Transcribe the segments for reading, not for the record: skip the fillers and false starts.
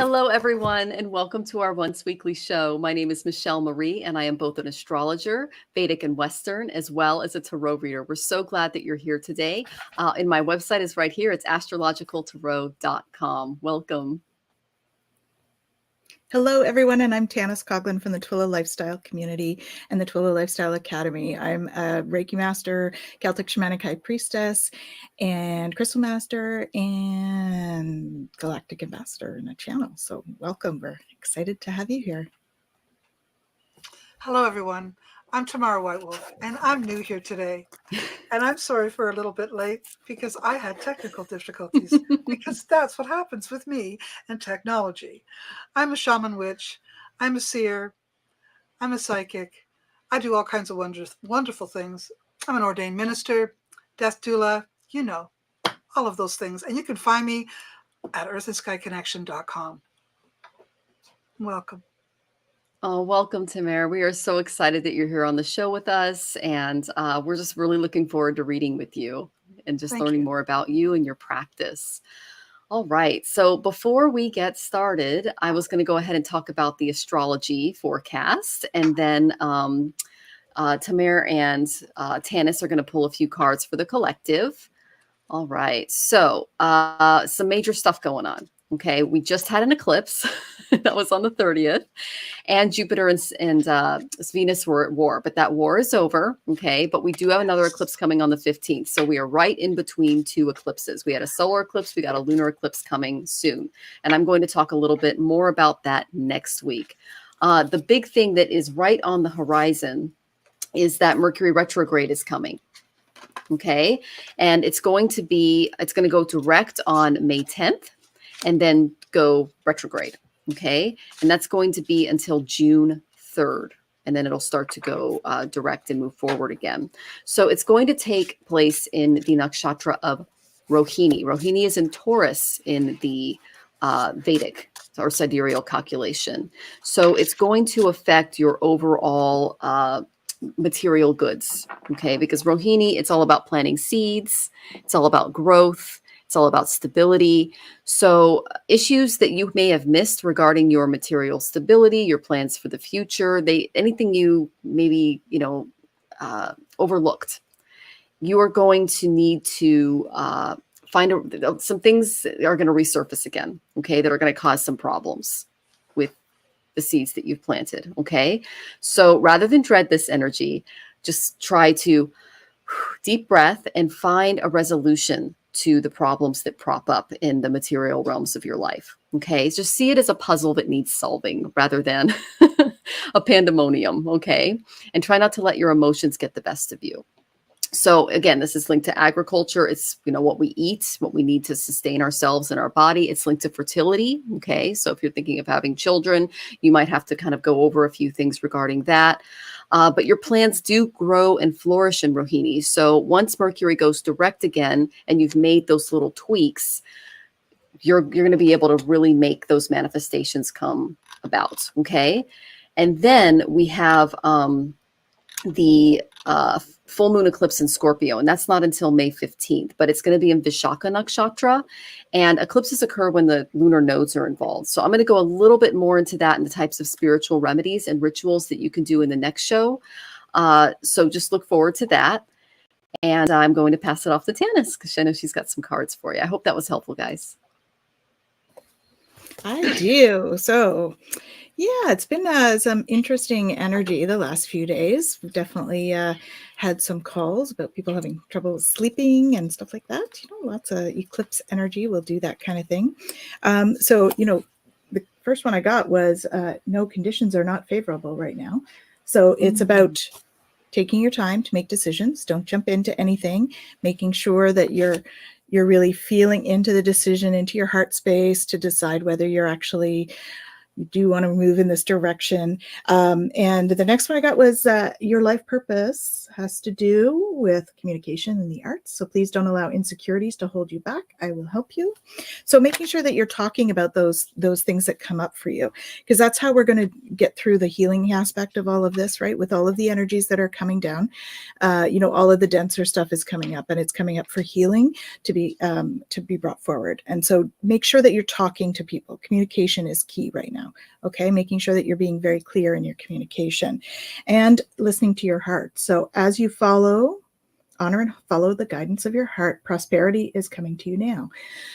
Hello, everyone, and welcome to our once weekly show. My name is Michelle Marie, and I am both an astrologer, Vedic and Western, as well as a tarot reader. We're so glad that you're here today. And my website is right here. It's astrologicaltarot.com. Welcome. Hello, everyone, and I'm Tanys Coughlan from the Twillow Lifestyle Community and the Twillow Lifestyle Academy. I'm a Reiki Master, Celtic Shamanic High Priestess, and Crystal Master, and Galactic Ambassador in a channel. So welcome. We're excited to have you here. Hello, everyone. I'm Tamara Whitewolf, and I'm new here today. And I'm sorry for a little bit late because I had technical difficulties, because that's what happens with me and technology. I'm a shaman witch. I'm a seer. I'm a psychic. I do all kinds of wonderful things. I'm an ordained minister, death doula, you know, all of those things. And you can find me at earthandskyconnection.com. Welcome. Oh, welcome, Tamara. We are so excited that you're here on the show with us, and we're just really looking forward to reading with you and just learning more about you and your practice. All right. So before we get started, I was going to go ahead and talk about the astrology forecast, and then Tamara and Tanys are going to pull a few cards for the collective. All right. So some major stuff going on. Okay. We just had an eclipse that was on the 30th, and Jupiter and Venus were at war, but that war is over. Okay. But we do have another eclipse coming on the 15th. So we are right in between two eclipses. We had a solar eclipse. We got a lunar eclipse coming soon. And I'm going to talk a little bit more about that next week. The big thing that is right on the horizon is that Mercury retrograde is coming. Okay. And it's going to go direct on May 10th and then go retrograde. Okay. And that's going to be until June 3rd. And then it'll start to go direct and move forward again. So it's going to take place in the nakshatra of Rohini. Rohini is in Taurus in the Vedic or sidereal calculation. So it's going to affect your overall material goods. Okay. Because Rohini, it's all about planting seeds. It's all about growth. It's all about stability. So issues that you may have missed regarding your material stability, your plans for the future, anything you maybe, overlooked, you are going to need to find some things that are going to resurface again. Okay. That are going to cause some problems with the seeds that you've planted. Okay. So rather than dread this energy, just try to deep breath and find a resolution to the problems that prop up in the material realms of your life. Okay. Just see it as a puzzle that needs solving rather than a pandemonium. Okay. And try not to let your emotions get the best of you. So again, this is linked to agriculture. It's, what we eat, what we need to sustain ourselves and our body. It's linked to fertility. Okay. So if you're thinking of having children, you might have to kind of go over a few things regarding that. But your plants do grow and flourish in Rohini. So once Mercury goes direct again, and you've made those little tweaks, you're going to be able to really make those manifestations come about. Okay. And then we have the full moon eclipse in Scorpio, and that's not until May 15th, but it's going to be in Vishaka Nakshatra, and eclipses occur when the lunar nodes are involved. So I'm going to go a little bit more into that and the types of spiritual remedies and rituals that you can do in the next show. So just look forward to that. And I'm going to pass it off to Tanys because I know she's got some cards for you. I hope that was helpful, guys. I do. So yeah, it's been some interesting energy the last few days. We've definitely had some calls about people having trouble sleeping and stuff like that. Lots of eclipse energy will do that kind of thing. So, the first one I got was no, conditions are not favorable right now. So it's about taking your time to make decisions. Don't jump into anything, making sure that you're really feeling into the decision, into your heart space to decide whether you do want to move in this direction. And the next one I got was your life purpose has to do with communication and the arts. So please don't allow insecurities to hold you back. I will help you. So making sure that you're talking about those things that come up for you, because that's how we're going to get through the healing aspect of all of this, right? With all of the energies that are coming down, all of the denser stuff is coming up, and it's coming up for healing to be brought forward. And so make sure that you're talking to people. Communication is key right now. Okay, making sure that you're being very clear in your communication and listening to your heart. So as you honor and follow the guidance of your heart, prosperity is coming to you now.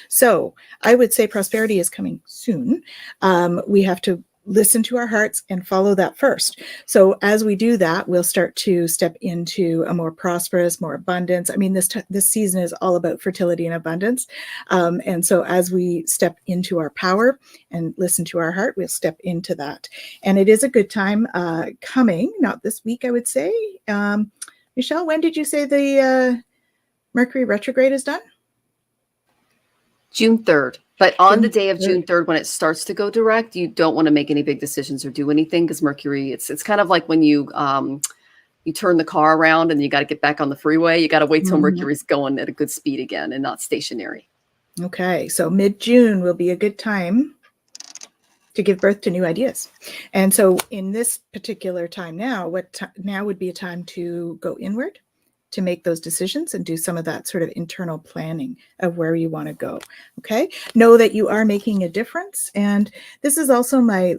So I would say prosperity is coming soon. We have to listen to our hearts and follow that first. So as we do that, we'll start to step into a more prosperous, more abundance. I mean, this season is all about fertility and abundance. And so as we step into our power and listen to our heart, we'll step into that. And it is a good time coming, not this week, I would say. Michelle, when did you say the Mercury retrograde is done? June 3rd. But on the day of June 3rd, when it starts to go direct, you don't want to make any big decisions or do anything, because Mercury, it's kind of like when you turn the car around and you got to get back on the freeway. You got to wait till Mercury's going at a good speed again and not stationary. Okay, so mid-June will be a good time to give birth to new ideas. And so in this particular time now, now would be a time to go inward, to make those decisions and do some of that sort of internal planning of where you want to go. Okay. Know that you are making a difference. And this is also my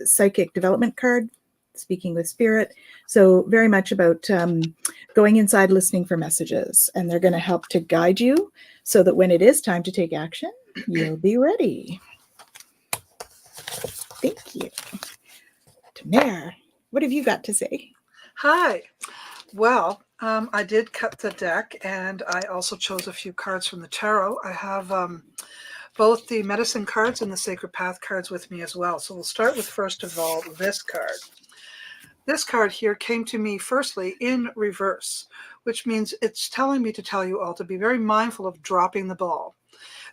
psychic development card, speaking with spirit. So very much about going inside, listening for messages, and they're going to help to guide you so that when it is time to take action, you'll be ready. Thank you. Tamara, what have you got to say? Hi. Well, I did cut the deck, and I also chose a few cards from the tarot. I have both the medicine cards and the sacred path cards with me as well. So we'll start with, first of all, this card. This card here came to me firstly in reverse, which means it's telling me to tell you all to be very mindful of dropping the ball.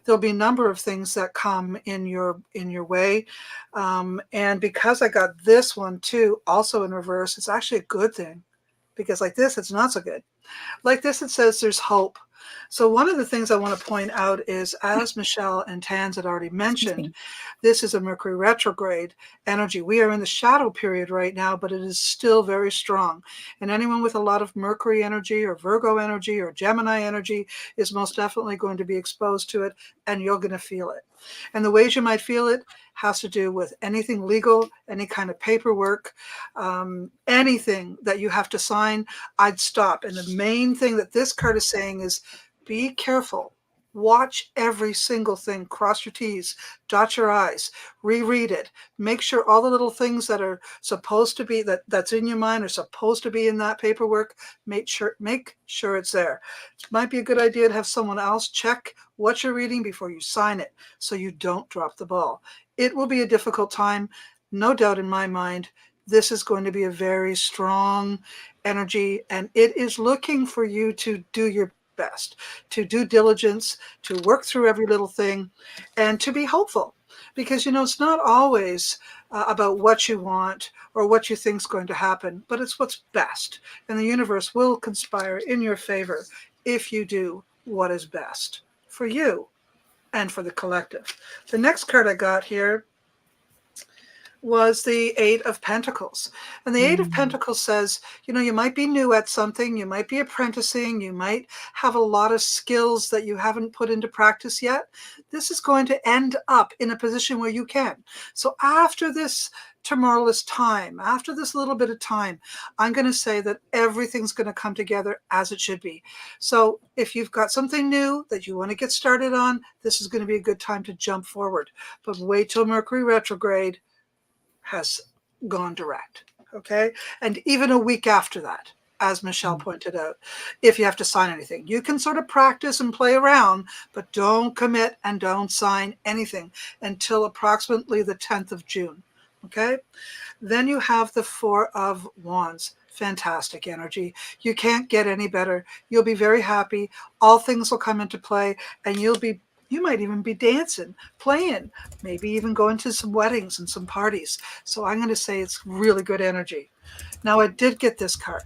There'll be a number of things that come in your way. And because I got this one too, also in reverse, it's actually a good thing. Because like this, it's not so good. Like this, it says there's hope. So one of the things I want to point out is, as Michelle and Tans had already mentioned, this is a Mercury retrograde energy. We are in the shadow period right now, but it is still very strong. And anyone with a lot of Mercury energy or Virgo energy or Gemini energy is most definitely going to be exposed to it, and you're going to feel it. And the ways you might feel it has to do with anything legal, any kind of paperwork, anything that you have to sign, I'd stop. And the main thing that this card is saying is, be careful. Watch every single thing. Cross your T's, dot your I's, reread it. Make sure all the little things that are supposed to be, that's in your mind, are supposed to be in that paperwork. Make sure it's there. It might be a good idea to have someone else check what you're reading before you sign it, so you don't drop the ball. It will be a difficult time, no doubt in my mind. This is going to be a very strong energy, and it is looking for you to do your best, to do diligence, to work through every little thing, and to be hopeful. Because, it's not always about what you want or what you think is going to happen, but it's what's best. And the universe will conspire in your favor if you do what is best for you and for the collective. The next card I got here was the Eight of Pentacles. And the Eight of Pentacles says, you might be new at something, you might be apprenticing, you might have a lot of skills that you haven't put into practice yet. This is going to end up in a position where you can. So after this tumultuous time, after this little bit of time, I'm going to say that everything's going to come together as it should be. So if you've got something new that you want to get started on, this is going to be a good time to jump forward. But wait till Mercury retrograde has gone direct, okay? And even a week after that, as Michelle pointed out, if you have to sign anything, you can sort of practice and play around, but don't commit and don't sign anything until approximately the 10th of June, okay? Then you have the Four of Wands. Fantastic energy. You can't get any better. You'll be very happy. All things will come into play, and you might even be dancing, playing, maybe even going to some weddings and some parties. So I'm going to say it's really good energy. Now, I did get this card.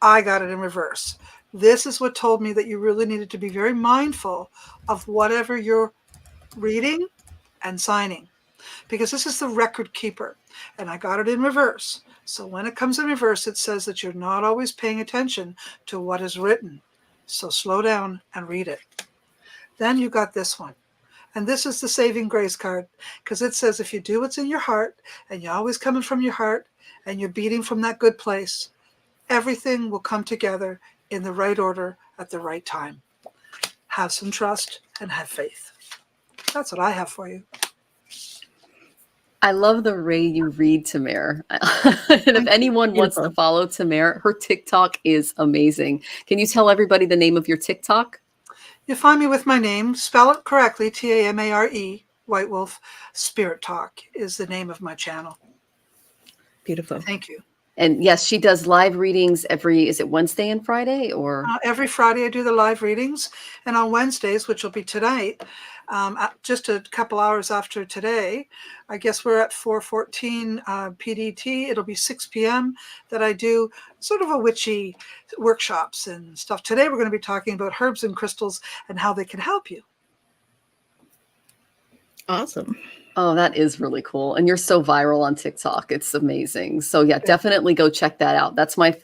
I got it in reverse. This is what told me that you really needed to be very mindful of whatever you're reading and signing, because this is the record keeper, and I got it in reverse. So when it comes in reverse, it says that you're not always paying attention to what is written. So slow down and read it. Then you got this one. And this is the saving grace card, because it says if you do what's in your heart, and you're always coming from your heart, and you're beating from that good place, everything will come together in the right order at the right time. Have some trust and have faith. That's what I have for you. I love the way you read, Tamir. And if anyone wants to follow Tamir, her TikTok is amazing. Can you tell everybody the name of your TikTok? You find me with my name, spell it correctly, Tamare, White Wolf. Spirit Talk is the name of my channel. Beautiful. Thank you. And yes, she does live readings is it Wednesday and Friday, or? Every Friday I do the live readings, and on Wednesdays, which will be tonight, just a couple hours after today, I guess we're at 4:14 PDT. It'll be 6 p.m. that I do sort of a witchy workshops and stuff. Today we're going to be talking about herbs and crystals and how they can help you. Awesome. Oh, that is really cool. And you're so viral on TikTok. It's amazing. So yeah, definitely go check that out. That's my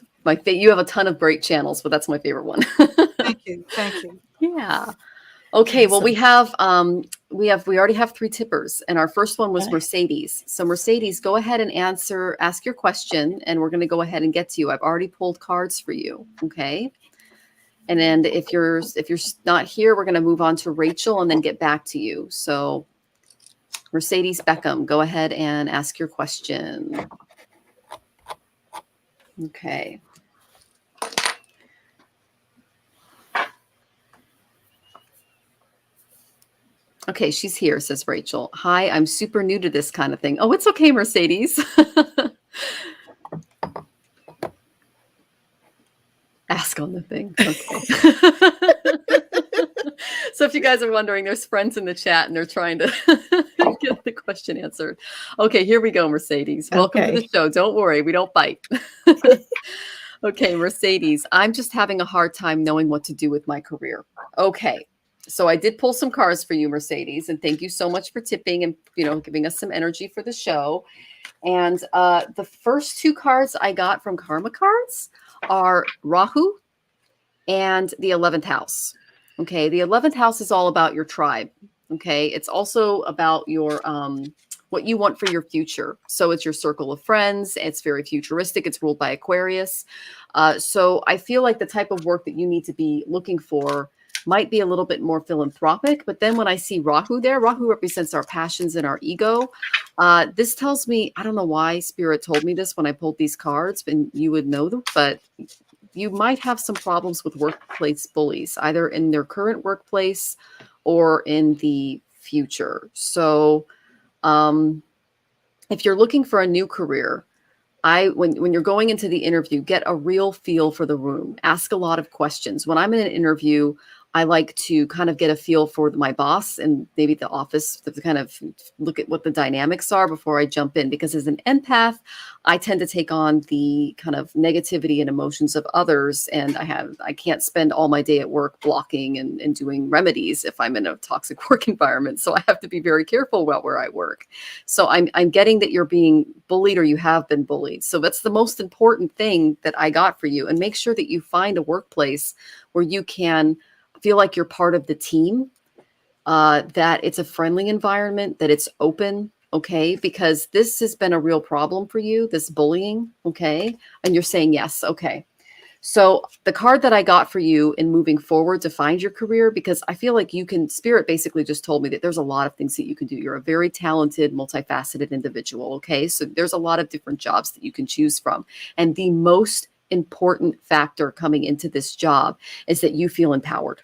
you have a ton of great channels, but that's my favorite one. Thank you. Thank you. Yeah. Okay. Well, we already have 3 tippers, and our first one was Mercedes. So Mercedes, go ahead and ask your question, and we're going to go ahead and get to you. I've already pulled cards for you. Okay. And then if you're not here, we're going to move on to Rachel and then get back to you. So Mercedes Beckham, go ahead and ask your question. Okay. Okay, she's here, says Rachel. Hi, I'm super new to this kind of thing. Oh, it's okay, Mercedes. Ask on the thing. Okay. So if you guys are wondering, there's friends in the chat and they're trying to get the question answered. Okay, here we go, Mercedes. Welcome to the show. Don't worry, we don't bite. Okay, Mercedes, I'm just having a hard time knowing what to do with my career. Okay. So I did pull some cards for you, Mercedes, and thank you so much for tipping and giving us some energy for the show. And the first 2 cards I got from Karma Cards are Rahu and the 11th house. Okay, the 11th house is all about your tribe. Okay, it's also about your what you want for your future. So it's your circle of friends. It's very futuristic. It's ruled by Aquarius. So I feel like the type of work that you need to be looking for might be a little bit more philanthropic. But then when I see Rahu there, Rahu represents our passions and our ego. This tells me, I don't know why Spirit told me this when I pulled these cards, and you would know them, but you might have some problems with workplace bullies, either in their current workplace or in the future. So if you're looking for a new career, when you're going into the interview, get a real feel for the room. Ask a lot of questions. When I'm in an interview, I like to kind of get a feel for my boss and maybe the office to kind of look at what the dynamics are before I jump in. Because as an empath, I tend to take on the kind of negativity and emotions of others. And I can't spend all my day at work blocking and doing remedies if I'm in a toxic work environment. So I have to be very careful about where I work. So I'm getting that you're being bullied or you have been bullied. So that's the most important thing that I got for you. And make sure that you find a workplace where you can feel like you're part of the team, that it's a friendly environment, that it's open, okay? Because this has been a real problem for you, this bullying, okay? And you're saying yes, okay. So the card that I got for you in moving forward to find your career, because I feel like Spirit basically just told me that there's a lot of things that you can do. You're a very talented, multifaceted individual, okay? So there's a lot of different jobs that you can choose from. And the most important factor coming into this job is that you feel empowered.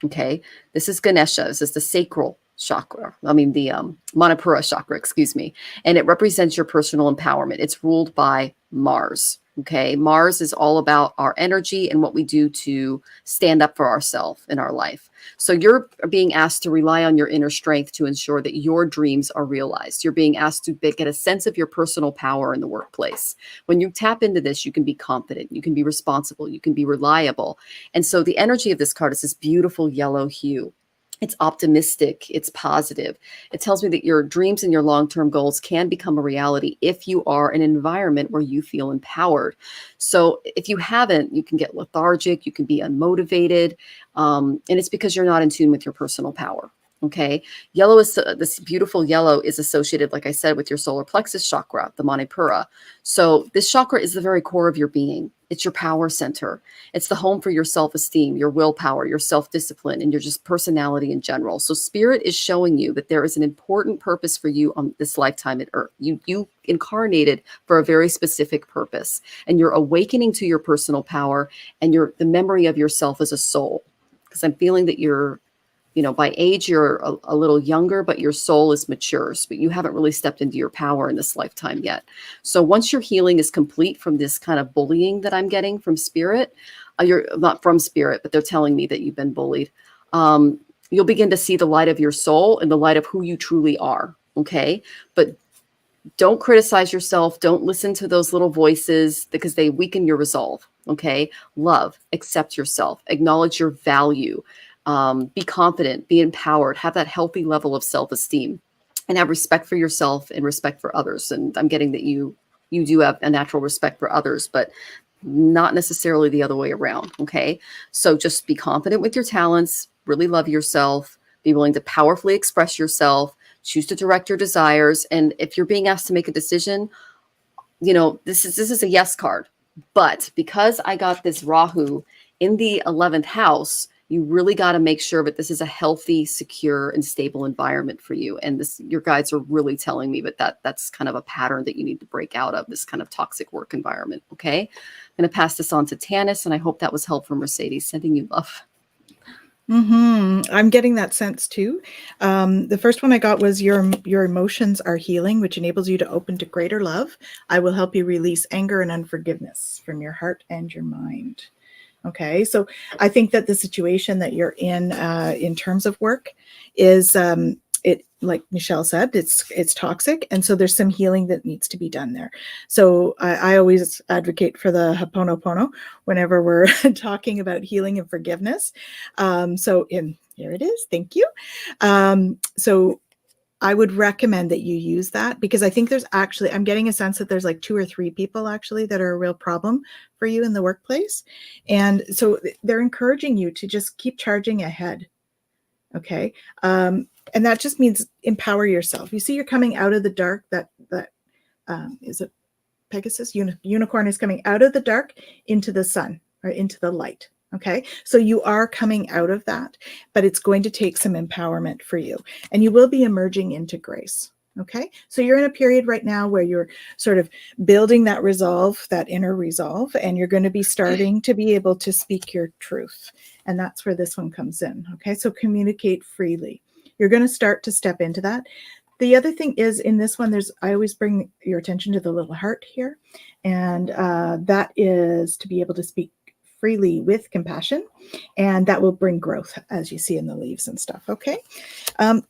Okay, this is Ganesha. This is the sacral chakra. I mean, the Manipura chakra, excuse me. And it represents your personal empowerment. It's ruled by Mars. Okay. Mars is all about our energy and what we do to stand up for ourselves in our life. So you're being asked to rely on your inner strength to ensure that your dreams are realized. You're being asked to get a sense of your personal power in the workplace. When you tap into this, you can be confident, you can be responsible, you can be reliable. And so the energy of this card is this beautiful yellow hue. It's optimistic. It's positive. It tells me that your dreams and your long-term goals can become a reality if you are in an environment where you feel empowered. So if you haven't, you can get lethargic, you can be unmotivated, and it's because you're not in tune with your personal power. Okay. Yellow is this beautiful yellow is associated, like I said, with your solar plexus chakra, the Manipura. So this chakra is the very core of your being. It's your power center. It's the home for your self-esteem, your willpower, your self-discipline, and your just personality in general. So spirit is showing you that there is an important purpose for you on this lifetime at Earth. You incarnated for a very specific purpose, and you're awakening to your personal power and the memory of yourself as a soul. Because I'm feeling that you're, by age, you're a little younger, but your soul is mature, but you haven't really stepped into your power in this lifetime yet. So once your healing is complete from this kind of bullying that I'm getting from spirit, you're not from spirit, but they're telling me that you've been bullied. You'll begin to see the light of your soul and the light of who you truly are. Okay. But don't criticize yourself. Don't listen to those little voices because they weaken your resolve. Okay. Love, accept yourself, acknowledge your value. Be confident, be empowered, have that healthy level of self-esteem, and have respect for yourself and respect for others. And I'm getting that you do have a natural respect for others, but not necessarily the other way around. Okay. So just be confident with your talents, really love yourself, be willing to powerfully express yourself, choose to direct your desires. And if you're being asked to make a decision, this is a yes card. But because I got this Rahu in the 11th house, you really got to make sure that this is a healthy, secure, and stable environment for you. And your guides are really telling me that that's kind of a pattern that you need to break out of, this kind of toxic work environment. Okay. I'm going to pass this on to Tanys, and I hope that was helpful, Mercedes. Sending you love. I'm getting that sense too. The first one I got was your emotions are healing, which enables you to open to greater love. I will help you release anger and unforgiveness from your heart and your mind. Okay, so I think that the situation that you're in terms of work is it, like Michelle said, it's toxic, and so there's some healing that needs to be done there. So I always advocate for the Ho'oponopono whenever we're talking about healing and forgiveness. Here it is. Thank you. So I would recommend that you use that, because I think I'm getting a sense that there's like 2 or 3 people actually that are a real problem for you in the workplace. And so they're encouraging you to just keep charging ahead. Okay. And that just means empower yourself. You see, you're coming out of the dark. Is it Pegasus? Unicorn is coming out of the dark into the sun, or into the light. Okay, so you are coming out of that, but it's going to take some empowerment for you, and you will be emerging into grace. Okay, so you're in a period right now where you're sort of building that resolve, that inner resolve, and you're going to be starting to be able to speak your truth. And that's where this one comes in. Okay, so communicate freely. You're going to start to step into that. The other thing is, in this one, I always bring your attention to the little heart here, and that is to be able to speak freely with compassion, and that will bring growth, as you see in the leaves and stuff. Okay,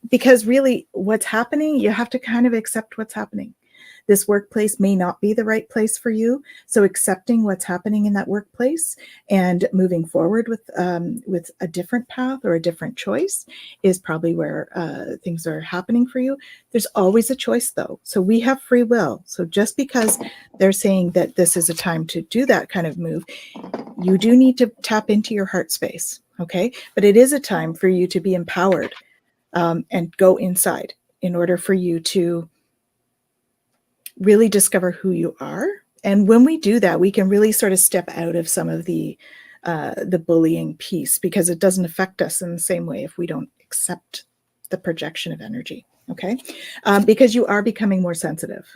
because really what's happening, you have to kind of accept what's happening. This workplace may not be the right place for you, so accepting what's happening in that workplace and moving forward with a different path or a different choice is probably where things are happening for you. There's always a choice, though, so we have free will. So just because they're saying that this is a time to do that kind of move, you do need to tap into your heart space. Okay, but it is a time for you to be empowered and go inside in order for you to really discover who you are. And when we do that, we can really sort of step out of some of the bullying piece, because it doesn't affect us in the same way if we don't accept the projection of energy. Okay, because you are becoming more sensitive.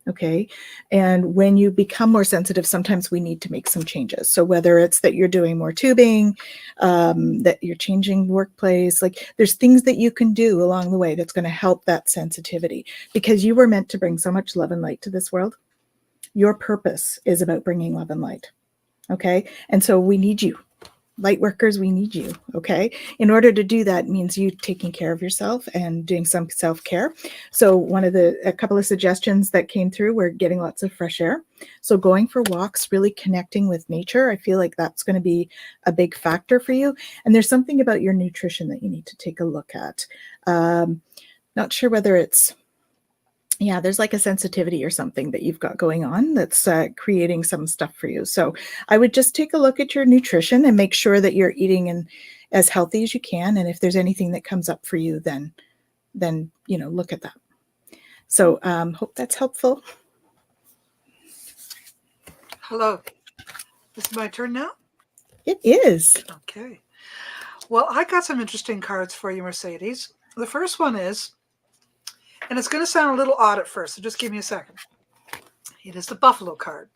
Okay, and when you become more sensitive, sometimes we need to make some changes. So whether it's that you're doing more tubing, that you're changing workplace, like there's things that you can do along the way that's going to help that sensitivity, because you were meant to bring so much love and light to this world. your purpose is about bringing love and light. Okay. And so we need you. Light workers, we need you. Okay. In order to do that means you taking care of yourself and doing some self-care. So a couple of suggestions that came through were getting lots of fresh air. So going for walks, really connecting with nature. I feel like that's going to be a big factor for you. And there's something about your nutrition that you need to take a look at. Not sure whether it's, there's like a sensitivity or something that you've got going on that's creating some stuff for you. So I would just take a look at your nutrition and make sure that you're eating as healthy as you can. And if there's anything that comes up for you, then look at that. So hope that's helpful. Hello. Is it my turn now? It is. Okay. Well, I got some interesting cards for you, Mercedes. The first one is, and it's going to sound a little odd at first, so just give me a second. It is the Buffalo card,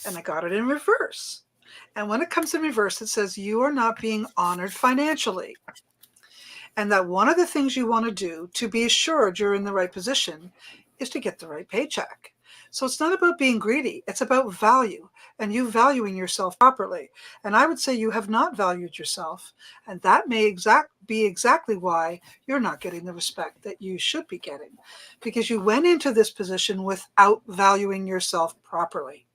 and I got it in reverse. And when it comes in reverse, it says you are not being honored financially. And that one of the things you want to do to be assured you're in the right position is to get the right paycheck. So it's not about being greedy. It's about value and you valuing yourself properly. And I would say you have not valued yourself. And that may be exactly why you're not getting the respect that you should be getting, because you went into this position without valuing yourself properly.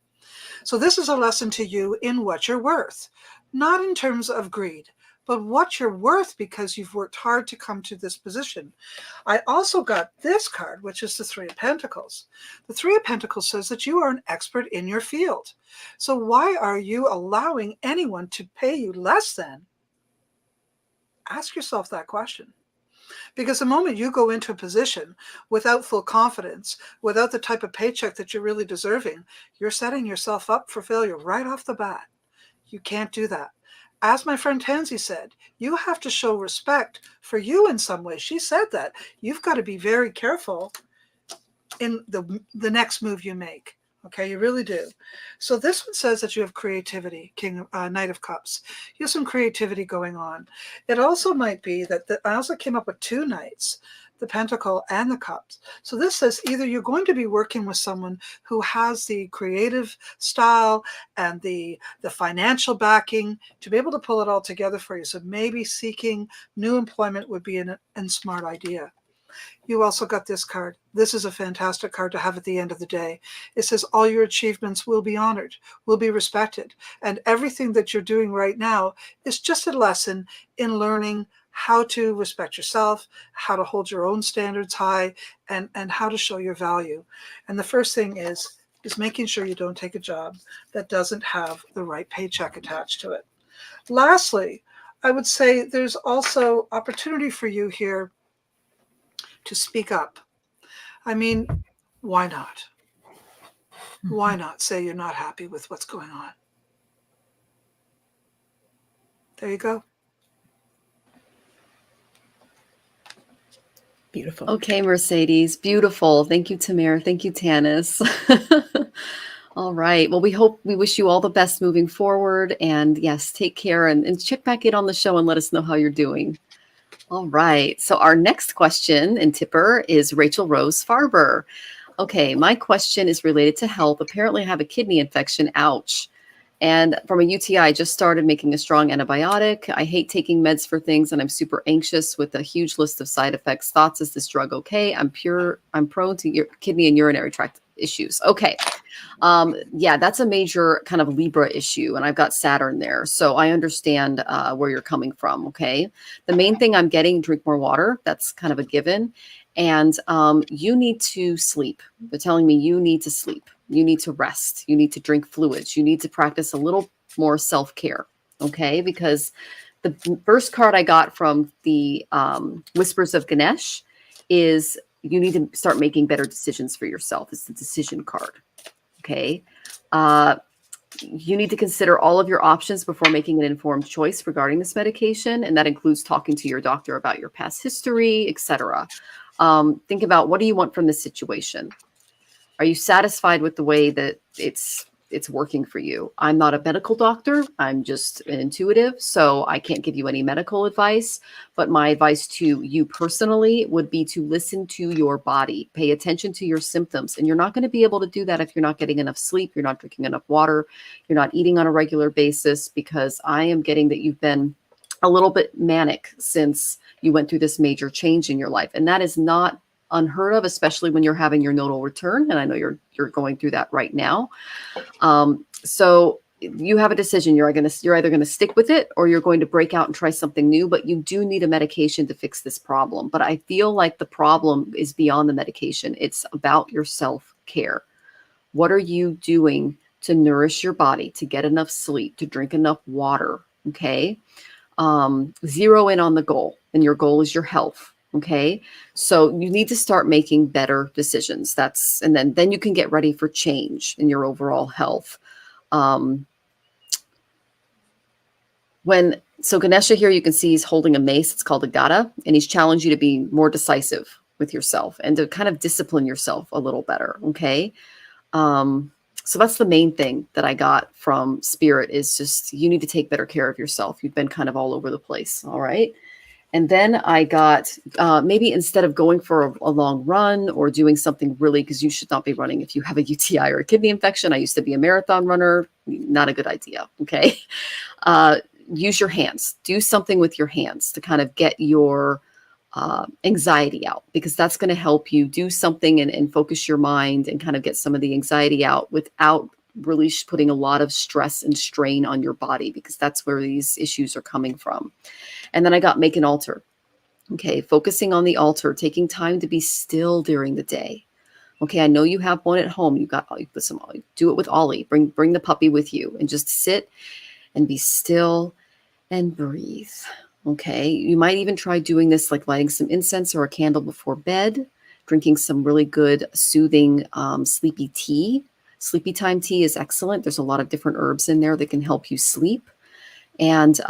So this is a lesson to you in what you're worth, not in terms of greed, but what you're worth because you've worked hard to come to this position. I also got this card, which is the Three of Pentacles. The Three of Pentacles says that you are an expert in your field. So why are you allowing anyone to pay you less than? Ask yourself that question. Because the moment you go into a position without full confidence, without the type of paycheck that you're really deserving, you're setting yourself up for failure right off the bat. You can't do that. As my friend Tansy said, you have to show respect for you in some way. She said that. You've got to be very careful in the next move you make. Okay, you really do. So this one says that you have creativity, Knight of Cups. You have some creativity going on. It also might be that I also came up with two Knights, the Pentacle and the Cups. So this says either you're going to be working with someone who has the creative style and the financial backing to be able to pull it all together for you. So maybe seeking new employment would be a smart idea. You also got this card. This is a fantastic card to have at the end of the day. It says all your achievements will be honored, will be respected. And everything that you're doing right now is just a lesson in learning how to respect yourself, how to hold your own standards high, and how to show your value. And the first thing is making sure you don't take a job that doesn't have the right paycheck attached to it. Lastly, I would say there's also opportunity for you here to speak up. I mean, why not? Why not say you're not happy with what's going on? There you go. Beautiful. Okay, Mercedes. Beautiful. Thank you, Tamara. Thank you, Tanys. All right. Well, we wish you all the best moving forward. And yes, take care and check back in on the show and let us know how you're doing. All right. So our next question and tipper is Rachel Rose Farber. Okay. My question is related to health. Apparently I have a kidney infection. Ouch. And from a UTI, I just started making a strong antibiotic. I hate taking meds for things, and I'm super anxious with a huge list of side effects. Thoughts, is this drug okay? I'm prone to kidney and urinary tract issues. Okay. Yeah, that's a major kind of Libra issue, and I've got Saturn there. So I understand where you're coming from. Okay. The main thing I'm getting, drink more water. That's kind of a given. And you need to sleep. They're telling me you need to sleep. You need to rest. You need to drink fluids. You need to practice a little more self-care. Okay. Because the first card I got from the Whispers of Ganesh is you need to start making better decisions for yourself. It's the decision card. Okay. You need to consider all of your options before making an informed choice regarding this medication. And that includes talking to your doctor about your past history, etc. Think about, what do you want from this situation? Are you satisfied with the way that it's it's working for you. I'm not a medical doctor. I'm just an intuitive, so I can't give you any medical advice. But my advice to you personally would be to listen to your body, pay attention to your symptoms. And you're not going to be able to do that if you're not getting enough sleep, you're not drinking enough water, you're not eating on a regular basis, because I am getting that you've been a little bit manic since you went through this major change in your life. And that is not unheard of, especially when you're having your nodal return. And I know you're going through that right now. So you have a decision. You're either going to stick with it, or you're going to break out and try something new, but you do need a medication to fix this problem. But I feel like the problem is beyond the medication. It's about your self-care. What are you doing to nourish your body, to get enough sleep, to drink enough water? Okay. Zero in on the goal, and your goal is your health. Okay. So you need to start making better decisions. And then you can get ready for change in your overall health. So Ganesha here, you can see he's holding a mace. It's called a gada, and he's challenged you to be more decisive with yourself and to kind of discipline yourself a little better. Okay. So that's the main thing that I got from Spirit, is just, you need to take better care of yourself. You've been kind of all over the place. All right. And then I got, maybe instead of going for a long run or doing something really, because you should not be running if you have a UTI or a kidney infection. I used to be a marathon runner. Not a good idea. Okay. Use your hands. Do something with your hands to kind of get your anxiety out, because that's going to help you do something and focus your mind and kind of get some of the anxiety out without really putting a lot of stress and strain on your body, because that's where these issues are coming from. And then I got make an altar. Okay. Focusing on the altar, taking time to be still during the day. Okay. I know you have one at home. You put some, do it with Ollie, bring the puppy with you, and just sit and be still and breathe. Okay. You might even try doing this, like lighting some incense or a candle before bed, drinking some really good soothing, sleepy tea. Sleepy time tea is excellent. There's a lot of different herbs in there that can help you sleep. And,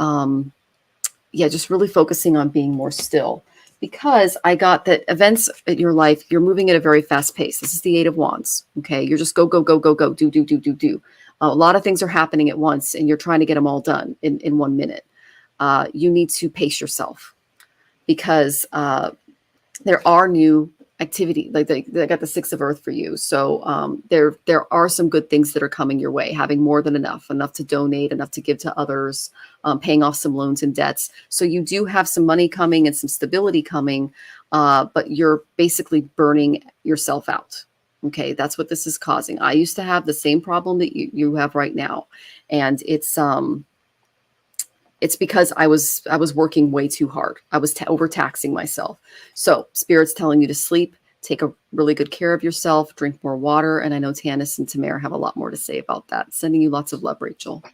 just really focusing on being more still, because I got that events in your life, you're moving at a very fast pace. This is the 8 of Wands. Okay. You're just go, do. A lot of things are happening at once, and you're trying to get them all done in 1 minute. You need to pace yourself, because there are new activity, like they got the 6 of Earth for you. So there are some good things that are coming your way, having more than enough to donate, enough to give to others, paying off some loans and debts. So you do have some money coming and some stability coming, but you're basically burning yourself out. Okay. That's what this is causing. I used to have the same problem that you have right now. And it's because I was working way too hard. I was overtaxing myself. So Spirit's telling you to sleep, take a really good care of yourself, drink more water. And I know Tanys and Tamara have a lot more to say about that. Sending you lots of love, Rachel.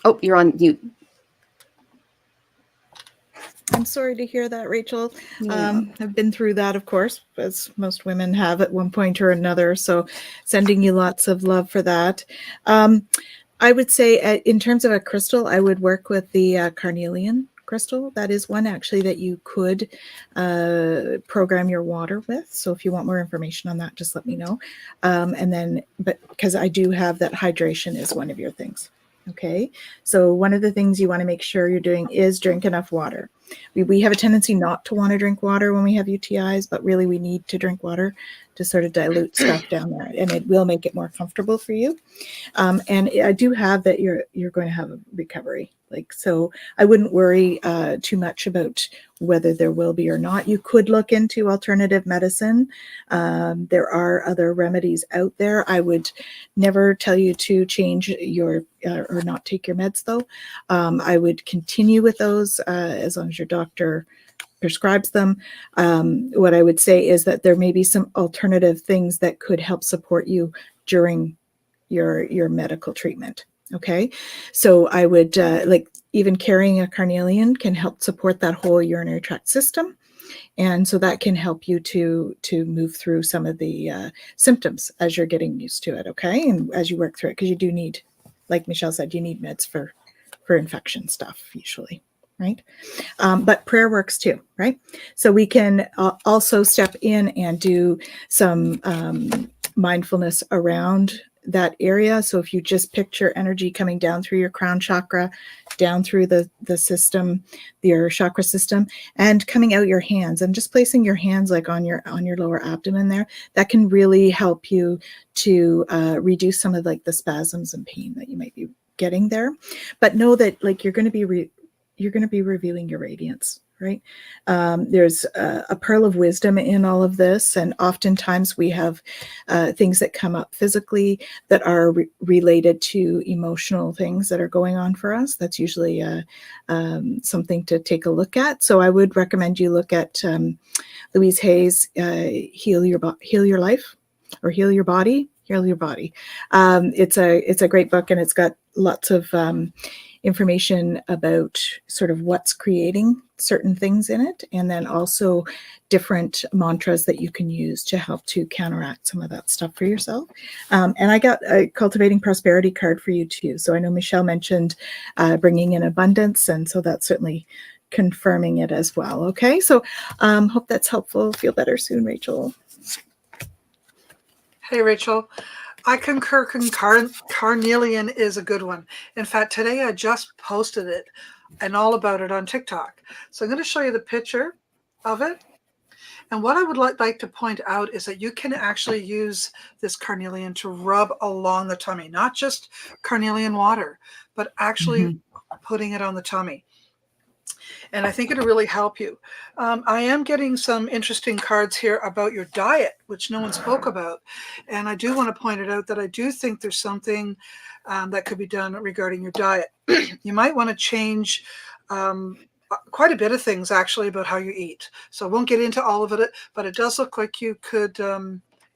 Oh, you're on mute. I'm sorry to hear that, Rachel. Yeah. I've been through that, of course, as most women have at one point or another. So sending you lots of love for that. I would say in terms of a crystal, I would work with the carnelian crystal. That is one actually that you could program your water with. So if you want more information on that, just let me know. But because I do have that hydration is one of your things. Okay. So one of the things you want to make sure you're doing is drink enough water. We have a tendency not to want to drink water when we have UTIs, but really we need to drink water to sort of dilute stuff down there, and it will make it more comfortable for you. And I do have that you're going to have a recovery. So I wouldn't worry too much about whether there will be or not. You could look into alternative medicine. There are other remedies out there. I would never tell you to change your or not take your meds though. I would continue with those as long as your doctor prescribes them. What I would say is that there may be some alternative things that could help support you during your medical treatment. Okay. So I would even carrying a carnelian can help support that whole urinary tract system. And so that can help you to move through some of the symptoms as you're getting used to it. Okay. And as you work through it, because you do need, like Michelle said, you need meds for infection stuff usually. Right. But prayer works too. Right. So we can also step in and do some mindfulness around that area. So if you just picture energy coming down through your crown chakra, down through the system, your chakra system, and coming out your hands, and just placing your hands like on your lower abdomen there, that can really help you to reduce some of like the spasms and pain that you might be getting there. But know that like you're going to be revealing your radiance. Right. There's a pearl of wisdom in all of this. And oftentimes we have things that come up physically that are related to emotional things that are going on for us. That's usually something to take a look at. So I would recommend you look at Louise Hay's Heal Your Life, or Heal Your Body. Heal Your Body. It's a great book, and it's got lots of information about sort of what's creating certain things in it, and then also different mantras that you can use to help to counteract some of that stuff for yourself. And I got a Cultivating Prosperity card for you too. So I know Michelle mentioned bringing in abundance, and so that's certainly confirming it as well. Okay, so hope that's helpful. Feel better soon, Rachel. Hey, Rachel. I concur. Carnelian is a good one. In fact, today I just posted it and all about it on TikTok. So I'm going to show you the picture of it. And what I would like to point out is that you can actually use this carnelian to rub along the tummy, not just carnelian water, but actually putting it on the tummy. And I think it'll really help you. I am getting some interesting cards here about your diet, which no one spoke about. And I do want to point it out that I do think there's something that could be done regarding your diet. You might want to change quite a bit of things, actually, about how you eat. So I won't get into all of it, but it does look like you could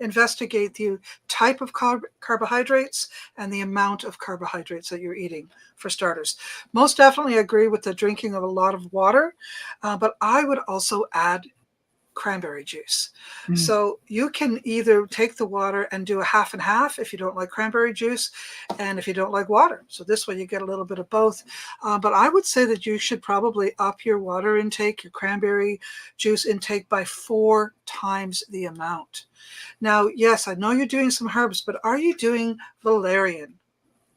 investigate the type of carbohydrates and the amount of carbohydrates that you're eating, for starters. Most definitely agree with the drinking of a lot of water, but I would also add cranberry juice. So you can either take the water and do a half and half if you don't like cranberry juice, and if you don't like water. So this way you get a little bit of both. But I would say that you should probably up your water intake, your cranberry juice intake, by 4 times the amount. Now, yes, I know you're doing some herbs, but are you doing valerian?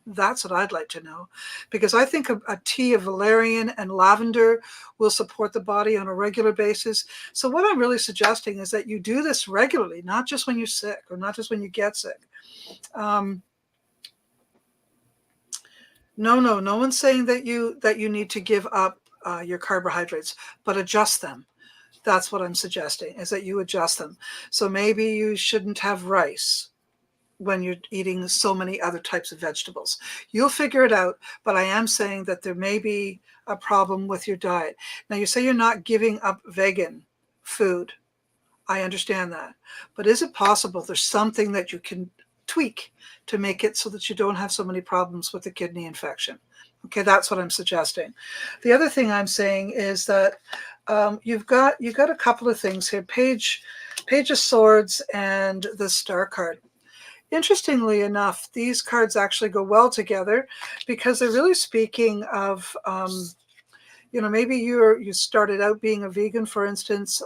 That's what I'd like to know, because I think a tea of valerian and lavender will support the body on a regular basis. So what I'm really suggesting is that you do this regularly, not just when you're sick or not just when you get sick. No one's saying that you need to give up your carbohydrates, but adjust them. That's what I'm suggesting, is that you adjust them. So maybe you shouldn't have rice when you're eating so many other types of vegetables. You'll figure it out, but I am saying that there may be a problem with your diet. Now, you say you're not giving up vegan food. I understand that. But is it possible there's something that you can tweak to make it so that you don't have so many problems with the kidney infection? Okay, that's what I'm suggesting. The other thing I'm saying is that you've got a couple of things here: Page of Swords and the Star card. Interestingly enough, these cards actually go well together, because they're really speaking of, maybe you started out being a vegan, for instance,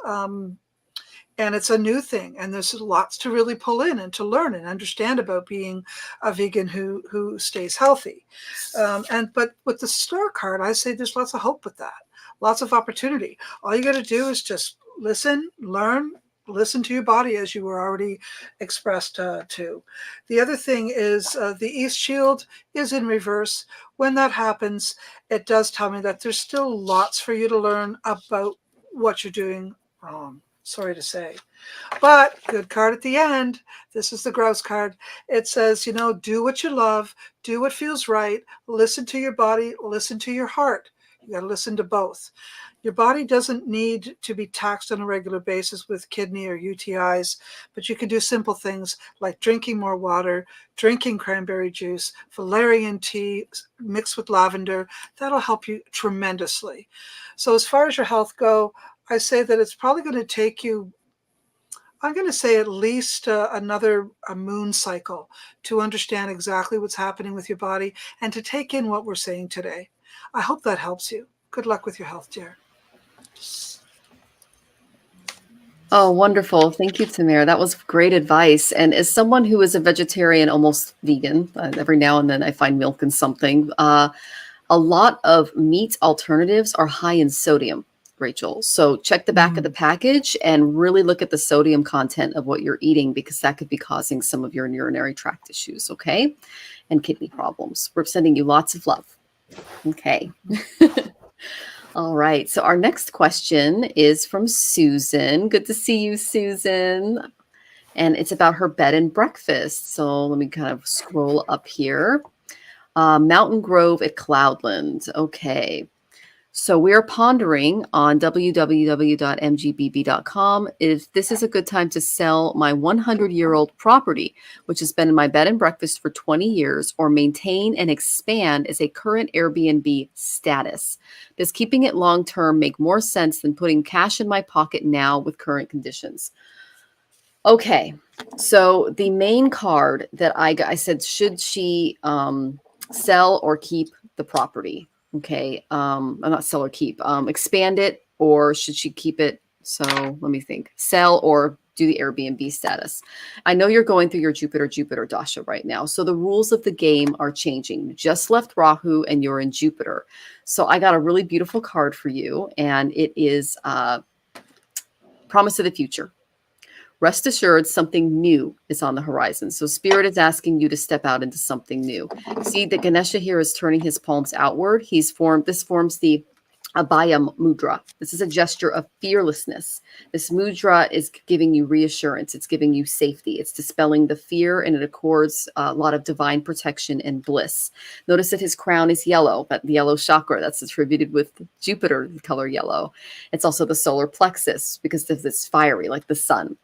and it's a new thing, and there's lots to really pull in and to learn and understand about being a vegan who stays healthy. But with the Star card, I say there's lots of hope with that, lots of opportunity. All you got to do is just listen, learn, listen to your body, as you were already expressed to. The other thing is the East Shield is in reverse. When that happens, it does tell me that there's still lots for you to learn about what you're doing wrong. Sorry to say. But good card at the end. This is the Grouse card. It says, do what you love, do what feels right, listen to your body, listen to your heart. You got to listen to both. Your body doesn't need to be taxed on a regular basis with kidney or UTIs, but you can do simple things like drinking more water, drinking cranberry juice, valerian tea mixed with lavender. That'll help you tremendously. So as far as your health go, I say that it's probably going to take you, I'm going to say, at least another moon cycle to understand exactly what's happening with your body and to take in what we're saying today. I hope that helps you. Good luck with your health, dear. Oh, wonderful. Thank you, Tamir. That was great advice. And as someone who is a vegetarian, almost vegan, every now and then I find milk in something. A lot of meat alternatives are high in sodium, Rachel. So check the back of the package and really look at the sodium content of what you're eating, because that could be causing some of your urinary tract issues, okay? And kidney problems. We're sending you lots of love. Okay. All right. So our next question is from Susan. Good to see you, Susan. And it's about her bed and breakfast. So let me kind of scroll up here. Mountain Grove at Cloudland. Okay. So we're pondering on www.mgbb.com if this is a good time to sell my 100-year-old property, which has been in my bed and breakfast for 20 years, or maintain and expand as a current Airbnb status. Does keeping it long-term make more sense than putting cash in my pocket now with current conditions? Okay. So the main card that I said, should she sell or keep the property? Okay. Not sell or keep, expand it, or should she keep it? So let me think. Sell or do the Airbnb status. I know you're going through your Jupiter dasha right now. So the rules of the game are changing. You just left Rahu and you're in Jupiter. So I got a really beautiful card for you, and it is Promise of the Future. Rest assured, something new is on the horizon. So Spirit is asking you to step out into something new. See, the Ganesha here is turning his palms outward. This forms the Abhaya mudra. This is a gesture of fearlessness. This mudra is giving you reassurance. It's giving you safety. It's dispelling the fear, and it accords a lot of divine protection and bliss. Notice that his crown is yellow, but the yellow chakra, that's attributed with Jupiter, the color yellow. It's also the solar plexus because of this fiery, like the sun.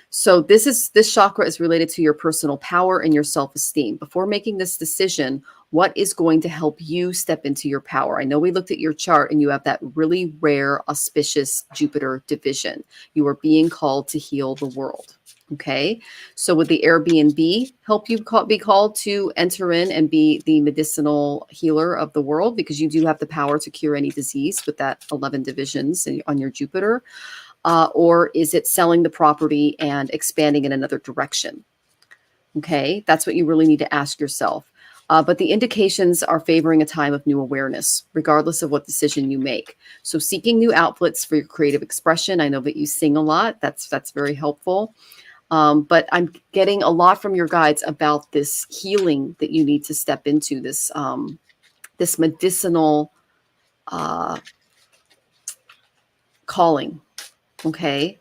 So this chakra is related to your personal power and your self-esteem. Before making this decision, what is going to help you step into your power? I know we looked at your chart and you have that really rare, auspicious Jupiter division. You are being called to heal the world. Okay. So would the Airbnb help you be called to enter in and be the medicinal healer of the world? Because you do have the power to cure any disease with that 11 divisions on your Jupiter. Or is it selling the property and expanding in another direction? Okay, that's what you really need to ask yourself. But the indications are favoring a time of new awareness, regardless of what decision you make. So seeking new outlets for your creative expression. I know that you sing a lot. That's very helpful. But I'm getting a lot from your guides about this healing that you need to step into, this medicinal calling. Okay.